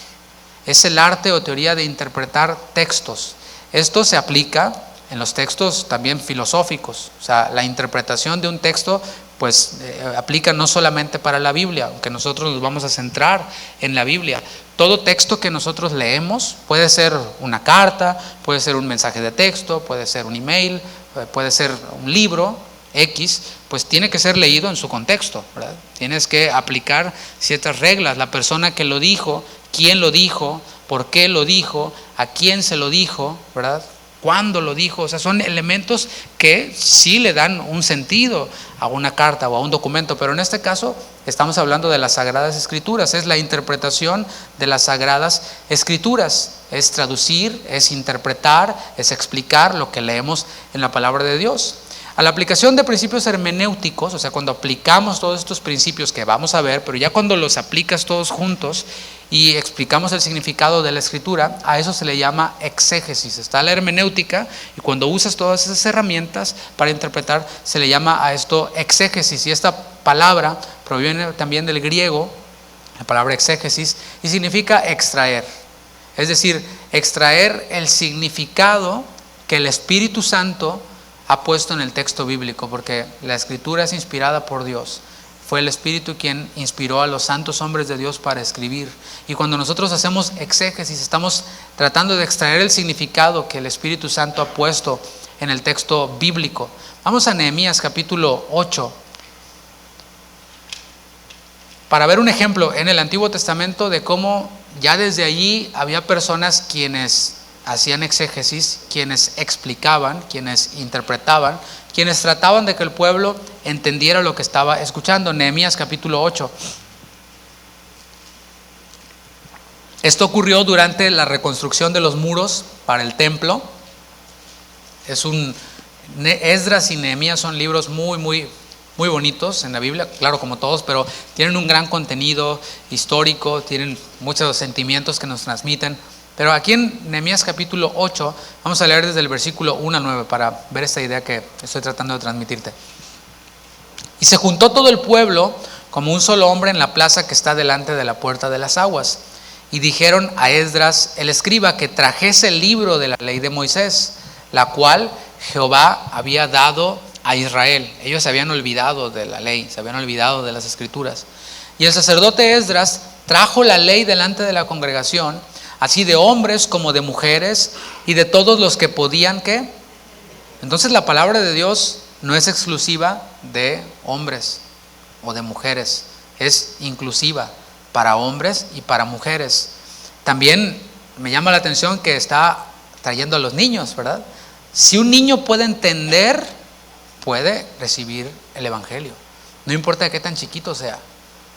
Es el arte o teoría de interpretar textos. Esto se aplica en los textos también filosóficos. O sea, la interpretación de un texto pues aplica no solamente para la Biblia, aunque nosotros nos vamos a centrar en la Biblia. Todo texto que nosotros leemos puede ser una carta, puede ser un mensaje de texto, puede ser un email, puede ser un libro X, pues tiene que ser leído en su contexto, ¿verdad? Tienes que aplicar ciertas reglas, la persona que lo dijo, quién lo dijo, por qué lo dijo, a quién se lo dijo, ¿verdad? ¿Cuándo lo dijo? O sea, son elementos que sí le dan un sentido a una carta o a un documento, pero en este caso estamos hablando de las Sagradas Escrituras, es la interpretación de las Sagradas Escrituras, es traducir, es interpretar, es explicar lo que leemos en la palabra de Dios. A la aplicación de principios hermenéuticos, o sea, cuando aplicamos todos estos principios que vamos a ver, pero ya cuando los aplicas todos juntos y explicamos el significado de la escritura, a eso se le llama exégesis. Está la hermenéutica y cuando usas todas esas herramientas para interpretar, se le llama a esto exégesis. Y esta palabra proviene también del griego, la palabra exégesis, y significa extraer. Es decir, extraer el significado que el Espíritu Santo ha puesto en el texto bíblico, porque la escritura es inspirada por Dios. Fue el Espíritu quien inspiró a los santos hombres de Dios para escribir. Y cuando nosotros hacemos exégesis, estamos tratando de extraer el significado que el Espíritu Santo ha puesto en el texto bíblico. Vamos a Nehemías capítulo 8, para ver un ejemplo en el Antiguo Testamento de cómo ya desde allí había personas quienes hacían exégesis, quienes explicaban, quienes interpretaban, quienes trataban de que el pueblo entendiera lo que estaba escuchando. Nehemías capítulo 8. Esto ocurrió durante la reconstrucción de los muros para el templo. Esdras y Nehemías son libros muy bonitos en la Biblia, claro, como todos, pero tienen un gran contenido histórico, tienen muchos sentimientos que nos transmiten. Pero aquí en Nehemías capítulo 8, vamos a leer desde el versículo 1 al 9 para ver esta idea que estoy tratando de transmitirte. Y se juntó todo el pueblo como un solo hombre en la plaza que está delante de la puerta de las aguas. Y dijeron a Esdras el escriba que trajese el libro de la ley de Moisés, la cual Jehová había dado a Israel. Ellos se habían olvidado de la ley, se habían olvidado de las escrituras. Y el sacerdote Esdras trajo la ley delante de la congregación, así de hombres como de mujeres y de todos los que podían, ¿qué? Entonces la palabra de Dios no es exclusiva de hombres o de mujeres, es inclusiva para hombres y para mujeres. También me llama la atención que está trayendo a los niños, ¿verdad? Si un niño puede entender, puede recibir el evangelio, no importa qué tan chiquito sea.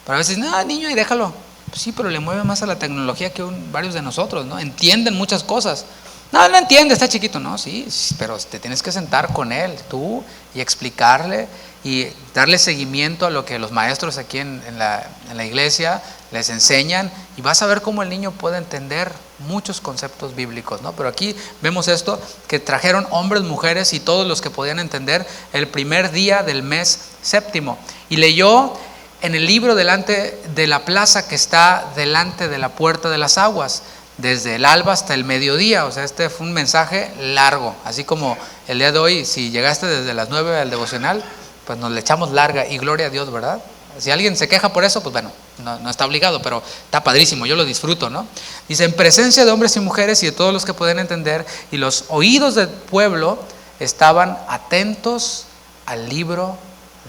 Pero a veces, no, niño, y déjalo. Pues sí, pero le mueve más a la tecnología que varios de nosotros, ¿no? Entienden muchas cosas. No entiende, está chiquito. No, sí, pero te tienes que sentar con él, tú, y explicarle y darle seguimiento a lo que los maestros aquí en la iglesia les enseñan, y vas a ver cómo el niño puede entender muchos conceptos bíblicos, ¿no? Pero aquí vemos esto, que trajeron hombres, mujeres y todos los que podían entender el primer día del mes séptimo. Y leyó en el libro delante de la plaza que está delante de la puerta de las aguas, desde el alba hasta el mediodía. O sea, este fue un mensaje largo, así como el día de hoy, si llegaste desde las 9 al devocional, pues nos le echamos larga, y gloria a Dios, ¿verdad? Si alguien se queja por eso, pues bueno, no está obligado, pero está padrísimo, yo lo disfruto, ¿no? Dice, en presencia de hombres y mujeres y de todos los que pueden entender, y los oídos del pueblo estaban atentos al libro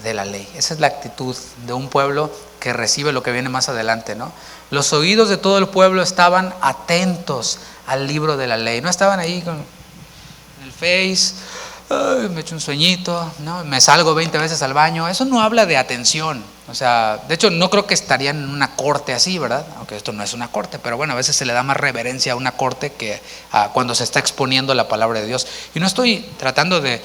de la ley. Esa es la actitud de un pueblo que recibe lo que viene más adelante, ¿no? Los oídos de todo el pueblo estaban atentos al libro de la ley. No estaban ahí con el Face, me echo un sueñito, ¿no? Me salgo 20 veces al baño. Eso no habla de atención. O sea, de hecho no creo que estarían en una corte así, ¿verdad? Aunque esto no es una corte, pero bueno, a veces se le da más reverencia a una corte que a cuando se está exponiendo la palabra de Dios. Y no estoy tratando de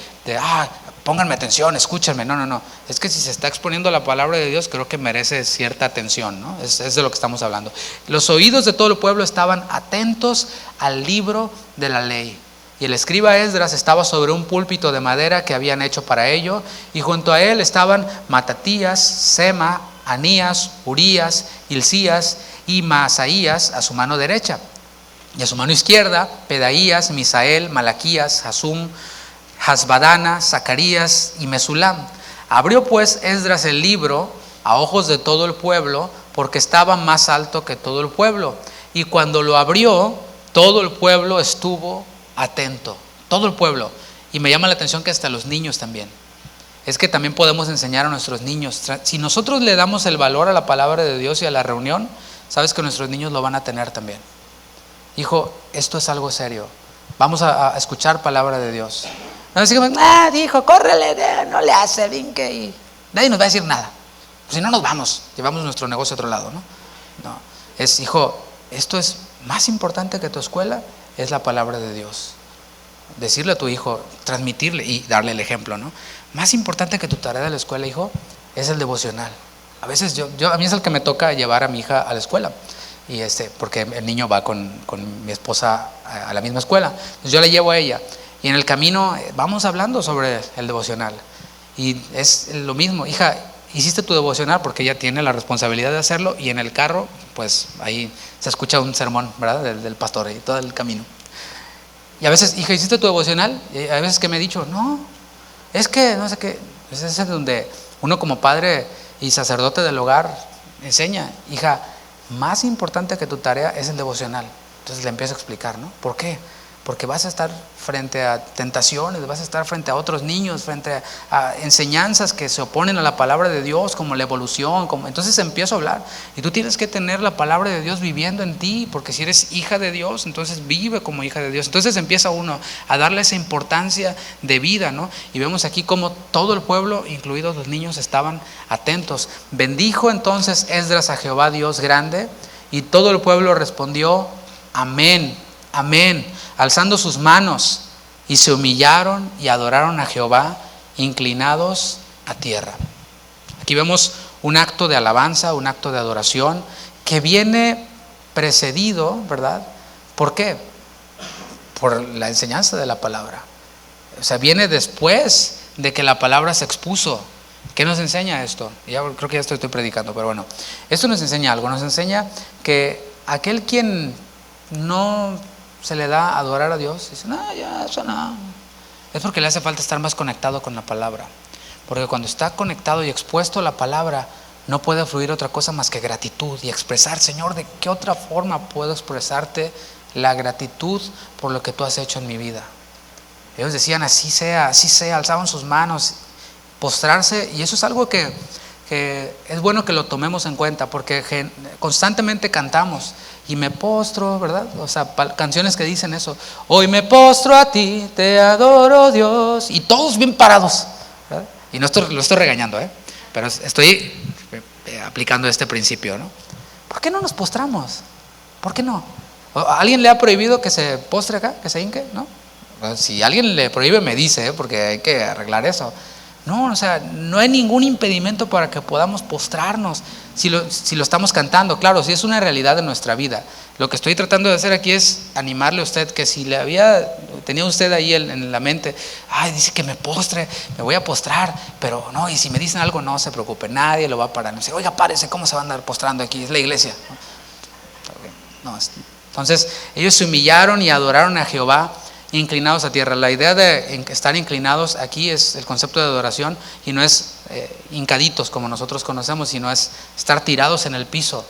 pónganme atención, escúchenme, no. Es que si se está exponiendo la palabra de Dios, creo que merece cierta atención, ¿no? Es de lo que estamos hablando. Los oídos de todo el pueblo estaban atentos al libro de la ley. Y el escriba Esdras estaba sobre un púlpito de madera que habían hecho para ello, y junto a él estaban Matatías, Sema, Anías, Urías, Hilcías y Maasaías a su mano derecha. Y a su mano izquierda, Pedaías, Misael, Malaquías, Hasum, Hasbadana, Zacarías y Mesulam. Abrió pues Esdras el libro a ojos de todo el pueblo, porque estaba más alto que todo el pueblo. Y cuando lo abrió, todo el pueblo estuvo atento, todo el pueblo. Y me llama la atención que hasta los niños también. Es que también podemos enseñar a nuestros niños. Si nosotros le damos el valor a la palabra de Dios y a la reunión, sabes que nuestros niños lo van a tener también. Hijo, esto es algo serio. Vamos a escuchar palabra de Dios. No decimos, hijo, córrele, no le hace, brinque, y nadie nos va a decir nada. Pues si no nos vamos, llevamos nuestro negocio a otro lado, ¿no? No, es, hijo, esto es más importante que tu escuela, es la palabra de Dios. Decirle a tu hijo, transmitirle y darle el ejemplo, ¿no? Más importante que tu tarea de la escuela, hijo, es el devocional. A veces a mí es el que me toca llevar a mi hija a la escuela. Y porque el niño va con mi esposa a la misma escuela. Entonces yo le llevo a ella. Y en el camino vamos hablando sobre el devocional. Y es lo mismo, hija, hiciste tu devocional, porque ella tiene la responsabilidad de hacerlo. Y en el carro, pues ahí se escucha un sermón, ¿verdad? Del pastor y todo el camino. Y a veces, hija, ¿hiciste tu devocional? Y a veces que me he dicho, no, es que no sé qué. Es donde uno como padre y sacerdote del hogar enseña, hija, más importante que tu tarea es el devocional. Entonces le empiezo a explicar, ¿no? ¿Por qué? Porque vas a estar frente a tentaciones, vas a estar frente a otros niños, frente a enseñanzas que se oponen a la palabra de Dios, como la evolución, entonces empiezo a hablar. Y tú tienes que tener la palabra de Dios viviendo en ti, porque si eres hija de Dios, entonces vive como hija de Dios. Entonces empieza uno a darle esa importancia de vida, ¿no? Y vemos aquí cómo todo el pueblo, incluidos los niños, estaban atentos. Bendijo entonces Esdras a Jehová Dios grande, y todo el pueblo respondió, amén, amén, alzando sus manos, y se humillaron y adoraron a Jehová, inclinados a tierra. Aquí vemos un acto de alabanza, un acto de adoración que viene precedido, ¿verdad? ¿Por qué? Por la enseñanza de la palabra. O sea, viene después de que la palabra se expuso. ¿Qué nos enseña esto? Creo que ya estoy predicando, pero bueno, esto nos enseña algo. Nos enseña que aquel quien no se le da a adorar a Dios, dice, no, ya, eso no. Es porque le hace falta estar más conectado con la palabra. Porque cuando está conectado y expuesto a la palabra, no puede fluir otra cosa más que gratitud y expresar, Señor, ¿de qué otra forma puedo expresarte la gratitud por lo que tú has hecho en mi vida? Ellos decían, así sea, alzaban sus manos, postrarse, y eso es algo que es bueno que lo tomemos en cuenta, porque constantemente cantamos, y me postro, ¿verdad? O sea, canciones que dicen eso, hoy me postro a ti, te adoro Dios, y todos bien parados, ¿verdad? Y no lo estoy regañando, pero estoy aplicando este principio, ¿no? ¿Por qué no nos postramos? ¿Por qué no? ¿Alguien le ha prohibido que se postre acá, que se hinque? ¿No? Si alguien le prohíbe, me dice, porque hay que arreglar eso. No, o sea, no hay ningún impedimento para que podamos postrarnos si lo estamos cantando. Claro, si es una realidad de nuestra vida. Lo que estoy tratando de hacer aquí es animarle a usted que si tenía usted ahí en la mente, dice que me postre, me voy a postrar, pero no, y si me dicen algo, no se preocupe, nadie lo va a parar. Me dice, oiga, párese, ¿cómo se va a andar postrando aquí? Es la iglesia. No, entonces ellos se humillaron y adoraron a Jehová, inclinados a tierra. La idea de estar inclinados aquí es el concepto de adoración, y no es hincaditos como nosotros conocemos, sino es estar tirados en el piso,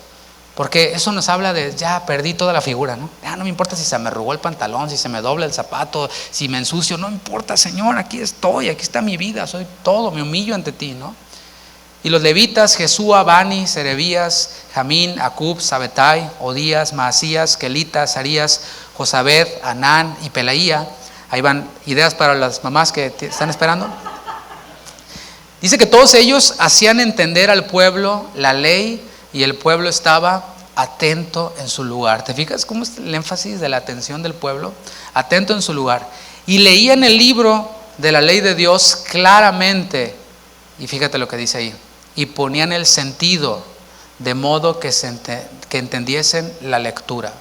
porque eso nos habla de ya perdí toda la figura, ¿no? Ya no me importa si se me arrugó el pantalón, si se me dobla el zapato, si me ensucio, no importa, Señor, aquí estoy, aquí está mi vida, soy todo, me humillo ante ti, ¿no? Y los levitas, Jesúa, Bani, Serebías, Jamín, Acub, Sabetai, Odías, Maasías, Kelita, Sarías, Josabed, Anán y Pelaía. Ahí van ideas para las mamás que están esperando. Dice que todos ellos hacían entender al pueblo la ley, y el pueblo estaba atento en su lugar. ¿Te fijas cómo es el énfasis de la atención del pueblo? Atento en su lugar. Y leían el libro de la ley de Dios claramente. Y fíjate lo que dice ahí. Y ponían el sentido, de modo que entendiesen la lectura.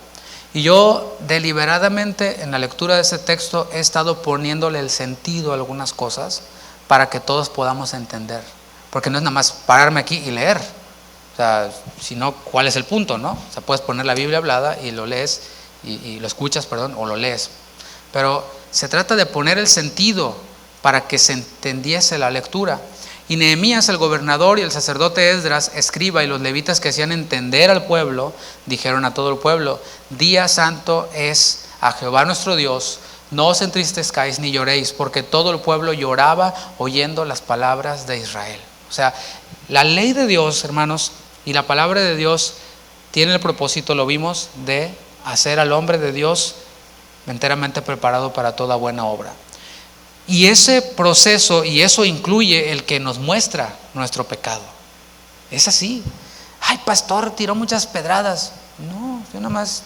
Y yo deliberadamente en la lectura de ese texto he estado poniéndole el sentido a algunas cosas para que todos podamos entender. Porque no es nada más pararme aquí y leer. O sea, sino ¿cuál es el punto, no? O sea, puedes poner la Biblia hablada y lo lees, y lo escuchas, o lo lees. Pero se trata de poner el sentido para que se entendiese la lectura. Y Nehemías, el gobernador, y el sacerdote Esdras, escriba, y los levitas que hacían entender al pueblo, dijeron a todo el pueblo: día santo es a Jehová nuestro Dios, no os entristezcáis ni lloréis, porque todo el pueblo lloraba oyendo las palabras de Israel. O sea, la ley de Dios, hermanos, y la palabra de Dios tiene el propósito, lo vimos, de hacer al hombre de Dios enteramente preparado para toda buena obra. Y ese proceso, y eso incluye el que nos muestra nuestro pecado. Es así. Ay, pastor, tiró muchas pedradas. No, yo nada más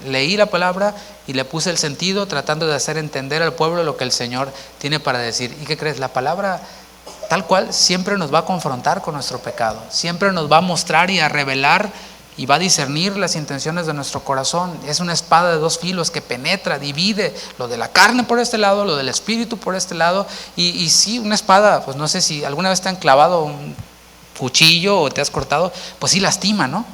leí la palabra y le puse el sentido, tratando de hacer entender al pueblo lo que el Señor tiene para decir. ¿Y qué crees? La palabra tal cual siempre nos va a confrontar con nuestro pecado, siempre nos va a mostrar y a revelar y va a discernir las intenciones de nuestro corazón. Es una espada de dos filos que penetra, divide lo de la carne por este lado, lo del espíritu por este lado. Y sí, una espada, pues no sé si alguna vez te han clavado un cuchillo o te has cortado, pues sí lastima, ¿no?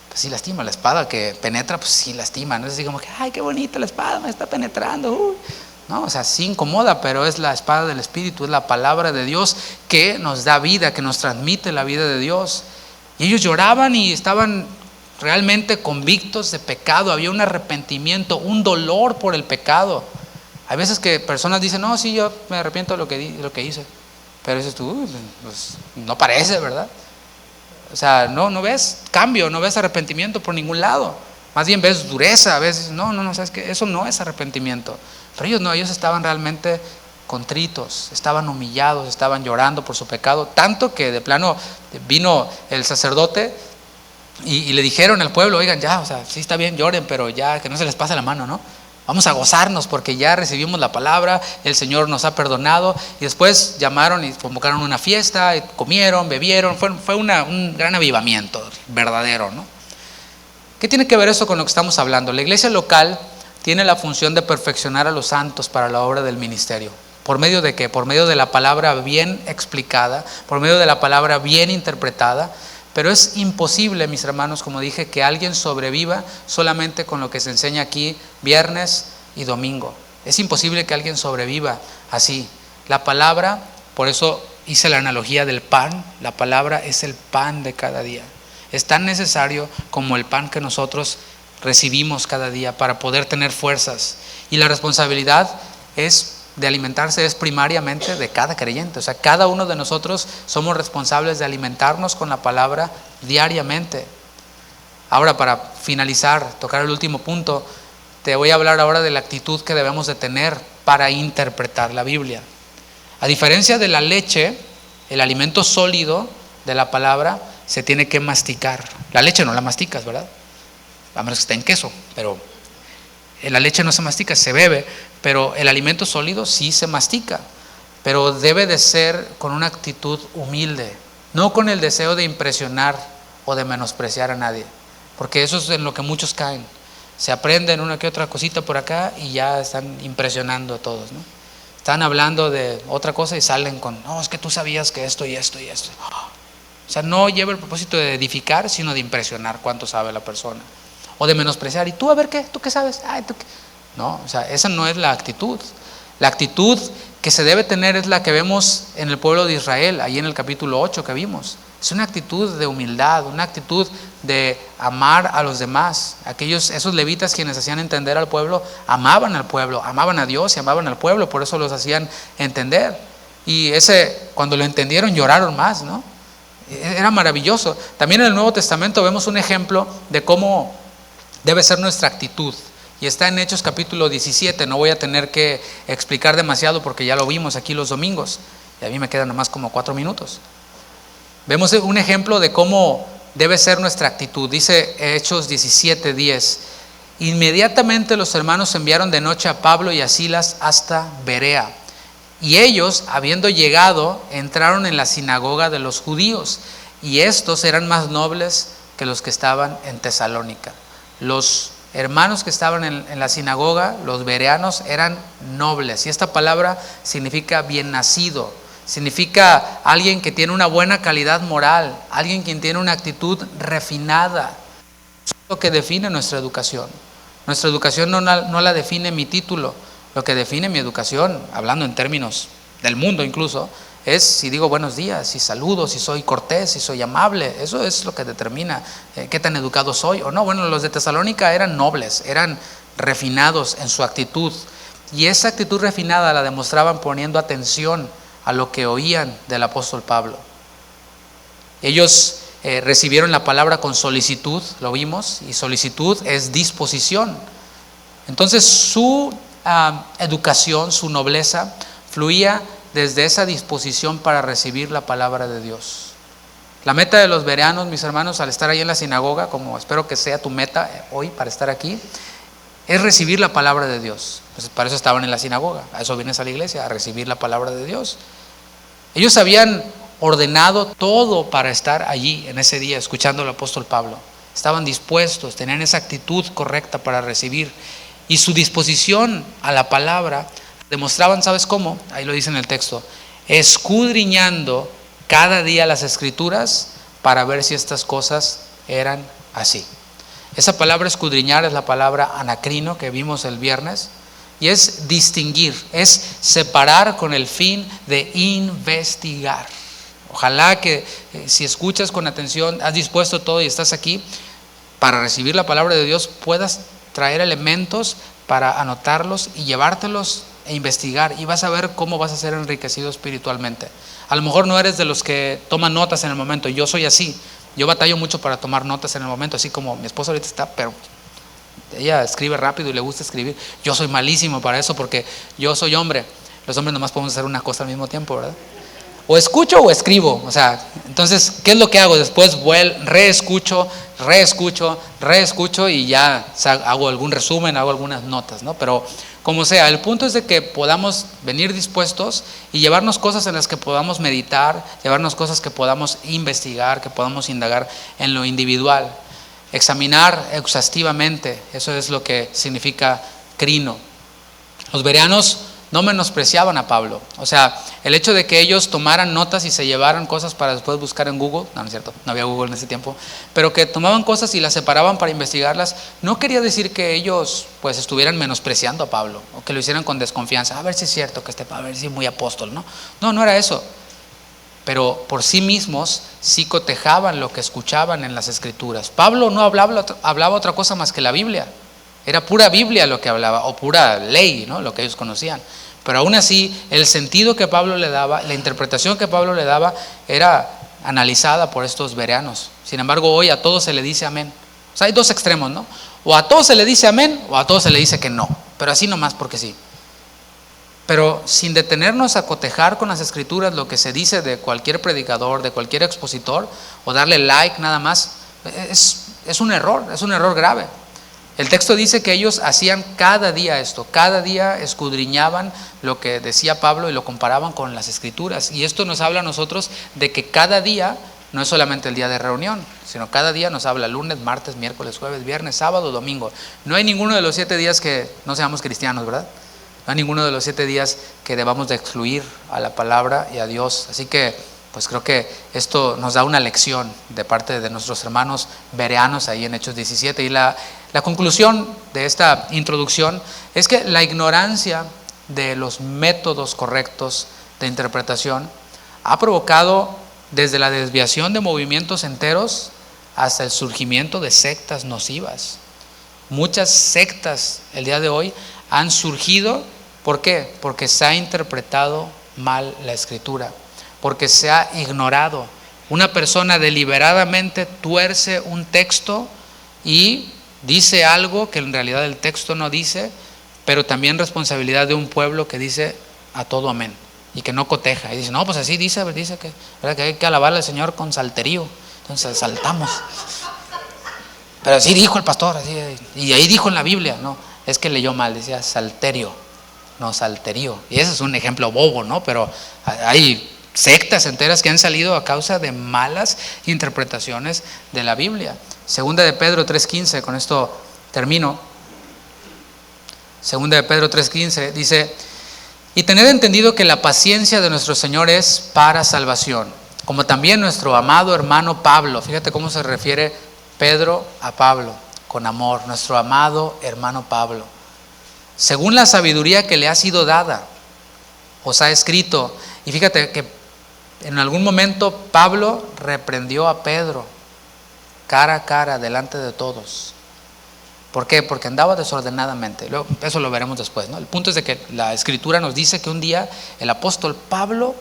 Pues sí lastima. La espada que penetra, pues sí lastima. No es así como que, ay, qué bonita la espada, me está penetrando. No, o sea, sí incomoda, pero es la espada del Espíritu, es la palabra de Dios que nos da vida, que nos transmite la vida de Dios. Y ellos lloraban y estaban realmente convictos de pecado. Había un arrepentimiento, un dolor por el pecado. Hay veces que personas dicen, no, sí, yo me arrepiento de lo que hice. Pero dices tú, pues no parece, ¿verdad? O sea, no ves cambio, no ves arrepentimiento por ningún lado. Más bien ves dureza, a veces, no, ¿sabes qué? Eso no es arrepentimiento. Pero ellos no, ellos estaban realmente contritos, estaban humillados, estaban llorando por su pecado, tanto que de plano vino el sacerdote y le dijeron al pueblo, oigan, ya, o sea, sí está bien, lloren, pero ya que no se les pase la mano, ¿no? Vamos a gozarnos porque ya recibimos la palabra, el Señor nos ha perdonado. Y después llamaron y convocaron una fiesta, y comieron, bebieron, fue un gran avivamiento verdadero, ¿no? ¿Qué tiene que ver eso con lo que estamos hablando? La iglesia local tiene la función de perfeccionar a los santos para la obra del ministerio. ¿Por medio de qué? Por medio de la palabra bien explicada, por medio de la palabra bien interpretada. Pero es imposible, mis hermanos, como dije, que alguien sobreviva solamente con lo que se enseña aquí viernes y domingo. Es imposible que alguien sobreviva así. La palabra, por eso hice la analogía del pan, la palabra es el pan de cada día. Es tan necesario como el pan que nosotros recibimos cada día para poder tener fuerzas. Y la responsabilidad de alimentarse es primariamente de cada creyente. O sea, cada uno de nosotros somos responsables de alimentarnos con la palabra diariamente. Ahora, para finalizar, tocar el último punto, te voy a hablar ahora de la actitud que debemos de tener para interpretar la Biblia. A diferencia de la leche, el alimento sólido de la palabra se tiene que masticar. La leche no la masticas, ¿verdad? A menos que esté en queso, pero la leche no se mastica, se bebe, pero el alimento sólido sí se mastica, pero debe de ser con una actitud humilde, no con el deseo de impresionar o de menospreciar a nadie, porque eso es en lo que muchos caen. Se aprenden una que otra cosita por acá y ya están impresionando a todos, ¿no? Están hablando de otra cosa y salen con, no, es que tú sabías que esto y esto y esto. O sea, no lleva el propósito de edificar, sino de impresionar cuánto sabe la persona. O de menospreciar, ¿y tú a ver qué? ¿Tú qué sabes? Ay, ¿tú qué? No, o sea, esa no es la actitud. La actitud que se debe tener es la que vemos en el pueblo de Israel, ahí en el capítulo 8 que vimos. Es una actitud de humildad, una actitud de amar a los demás. Esos levitas quienes hacían entender al pueblo, amaban a Dios y amaban al pueblo, por eso los hacían entender. Y cuando lo entendieron lloraron más, ¿no? Era maravilloso. También en el Nuevo Testamento vemos un ejemplo de cómo debe ser nuestra actitud. Y está en Hechos capítulo 17, no voy a tener que explicar demasiado porque ya lo vimos aquí los domingos. Y a mí me quedan nomás como 4 minutos. Vemos un ejemplo de cómo debe ser nuestra actitud. Dice Hechos 17:10. Inmediatamente los hermanos enviaron de noche a Pablo y a Silas hasta Berea. Y ellos, habiendo llegado, entraron en la sinagoga de los judíos. Y estos eran más nobles que los que estaban en Tesalónica. Los hermanos que estaban en la sinagoga, los bereanos, eran nobles. Y esta palabra significa bien nacido. Significa alguien que tiene una buena calidad moral, alguien quien tiene una actitud refinada. Eso es lo que define nuestra educación. Nuestra educación no la define mi título. Lo que define mi educación, hablando en términos del mundo incluso, es si digo buenos días, si saludo, si soy cortés, si soy amable. Eso es lo que determina qué tan educado soy o no. Bueno, los de Tesalónica eran nobles, eran refinados en su actitud. Y esa actitud refinada la demostraban poniendo atención a lo que oían del apóstol Pablo. Ellos recibieron la palabra con solicitud, lo vimos, y solicitud es disposición. Entonces su educación, su nobleza, fluía desde esa disposición para recibir la palabra de Dios. La meta de los bereanos, mis hermanos, al estar ahí en la sinagoga, como espero que sea tu meta hoy para estar aquí, es recibir la palabra de Dios. Pues para eso estaban en la sinagoga, a eso vienes a la iglesia, a recibir la palabra de Dios. Ellos habían ordenado todo para estar allí en ese día escuchando al apóstol Pablo. Estaban dispuestos, tenían esa actitud correcta para recibir. Y su disposición a la palabra demostraban, ¿sabes cómo? Ahí lo dice en el texto, escudriñando cada día las escrituras para ver si estas cosas eran así. Esa palabra escudriñar es la palabra anacrino que vimos el viernes, y es distinguir, es separar con el fin de investigar. Ojalá que si escuchas con atención, has dispuesto todo y estás aquí para recibir la palabra de Dios, puedas traer elementos para anotarlos y llevártelos e investigar, y vas a ver cómo vas a ser enriquecido espiritualmente. A lo mejor no eres de los que toman notas en el momento. Yo soy así, yo batallo mucho para tomar notas en el momento, así como mi esposa ahorita está, pero ella escribe rápido y le gusta escribir. Yo soy malísimo para eso porque yo soy hombre. Los hombres nomás podemos hacer una cosa al mismo tiempo, ¿verdad? O escucho o escribo. O sea, entonces, ¿qué es lo que hago? Después reescucho y ya hago algún resumen, hago algunas notas, ¿no? Pero como sea, el punto es de que podamos venir dispuestos y llevarnos cosas en las que podamos meditar, llevarnos cosas que podamos investigar, que podamos indagar en lo individual. Examinar exhaustivamente, eso es lo que significa crino. Los bereanos no menospreciaban a Pablo. O sea, el hecho de que ellos tomaran notas y se llevaran cosas para después buscar en Google, no es cierto, no había Google en ese tiempo, pero que tomaban cosas y las separaban para investigarlas, no quería decir que ellos pues estuvieran menospreciando a Pablo o que lo hicieran con desconfianza, a ver si es cierto que este Pablo es muy apóstol, ¿no? No era eso. Pero por sí mismos sí cotejaban lo que escuchaban en las escrituras. Pablo no hablaba otra cosa más que la Biblia. Era pura Biblia lo que hablaba, o pura ley, ¿no? Lo que ellos conocían. Pero aún así, el sentido que Pablo le daba, la interpretación que Pablo le daba, era analizada por estos bereanos. Sin embargo, hoy a todos se le dice amén. O sea, hay dos extremos, ¿no? O a todos se le dice amén, o a todos se le dice que no. Pero así nomás porque sí. Pero sin detenernos a cotejar con las escrituras lo que se dice de cualquier predicador, de cualquier expositor, o darle like nada más, es un error grave. El texto dice que ellos hacían cada día esto, cada día escudriñaban lo que decía Pablo y lo comparaban con las escrituras. Y esto nos habla a nosotros de que cada día no es solamente el día de reunión, sino cada día nos habla lunes, martes, miércoles, jueves, viernes, sábado, domingo. No hay ninguno de los 7 días que no seamos cristianos, ¿verdad? No hay ninguno de los 7 días que debamos de excluir a la palabra y a Dios. Así que pues creo que esto nos da una lección de parte de nuestros hermanos bereanos ahí en Hechos 17. Y la conclusión de esta introducción es que la ignorancia de los métodos correctos de interpretación ha provocado desde la desviación de movimientos enteros hasta el surgimiento de sectas nocivas. Muchas sectas el día de hoy han surgido, ¿por qué? Porque se ha interpretado mal la escritura, porque se ha ignorado. Una persona deliberadamente tuerce un texto y dice algo que en realidad el texto no dice, pero también responsabilidad de un pueblo que dice a todo amén y que no coteja y dice, no, pues así dice que hay que alabar al Señor con salterío, entonces saltamos. Pero así dijo el pastor, así, y ahí dijo en la Biblia, no, es que leyó mal, decía salterio, no salterío. Y ese es un ejemplo bobo, ¿no? Pero hay sectas enteras que han salido a causa de malas interpretaciones de la Biblia. Segunda de Pedro 3:15, con esto termino. Segunda de Pedro 3:15 dice, y tened entendido que la paciencia de nuestro Señor es para salvación, como también nuestro amado hermano Pablo. Fíjate cómo se refiere Pedro a Pablo, con amor, nuestro amado hermano Pablo. Según la sabiduría que le ha sido dada, os ha escrito. Y fíjate que en algún momento Pablo reprendió a Pedro cara a cara delante de todos. ¿Por qué? Porque andaba desordenadamente. Eso lo veremos después, ¿no? El punto es de que la Escritura nos dice que un día el apóstol Pablo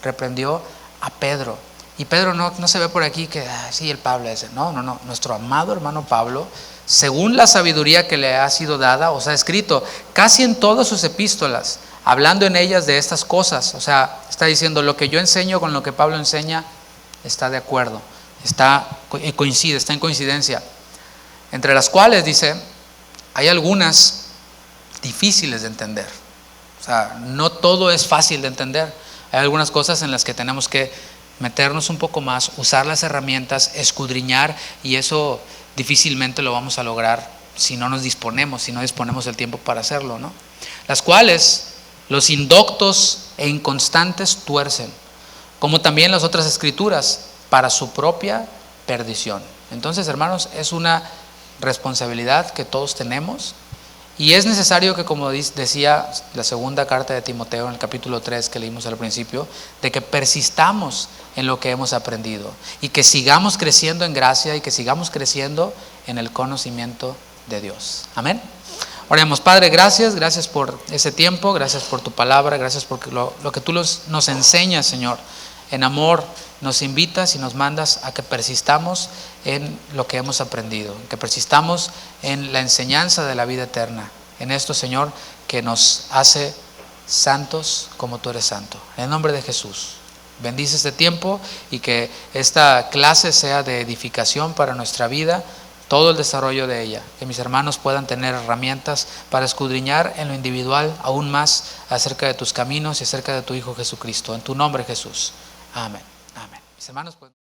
reprendió a Pedro. Y Pedro no se ve por aquí que, sí, el Pablo ese. No. Nuestro amado hermano Pablo, según la sabiduría que le ha sido dada, o sea, escrito casi en todas sus epístolas, hablando en ellas de estas cosas. O sea, está diciendo lo que yo enseño con lo que Pablo enseña está de acuerdo, coincide, está en coincidencia. Entre las cuales, dice, hay algunas difíciles de entender. O sea, no todo es fácil de entender. Hay algunas cosas en las que tenemos que meternos un poco más, usar las herramientas, escudriñar, y eso difícilmente lo vamos a lograr si no disponemos el tiempo para hacerlo, ¿no? Las cuales los indoctos e inconstantes tuercen, como también las otras escrituras, para su propia perdición. Entonces, hermanos, es una responsabilidad que todos tenemos, y es necesario que, como decía la segunda carta de Timoteo en el capítulo 3 que leímos al principio, de que persistamos en lo que hemos aprendido y que sigamos creciendo en gracia y que sigamos creciendo en el conocimiento de Dios. Amén. Oremos. Padre, gracias por ese tiempo, gracias por tu palabra, gracias por lo que tú nos enseñas, Señor. En amor nos invitas y nos mandas a que persistamos en lo que hemos aprendido, que persistamos en la enseñanza de la vida eterna, en esto, Señor, que nos hace santos como tú eres santo. En el nombre de Jesús, bendice este tiempo y que esta clase sea de edificación para nuestra vida, todo el desarrollo de ella, que mis hermanos puedan tener herramientas para escudriñar en lo individual aún más acerca de tus caminos y acerca de tu Hijo Jesucristo. En tu nombre, Jesús. Amén. Amén. Mis hermanos, pues.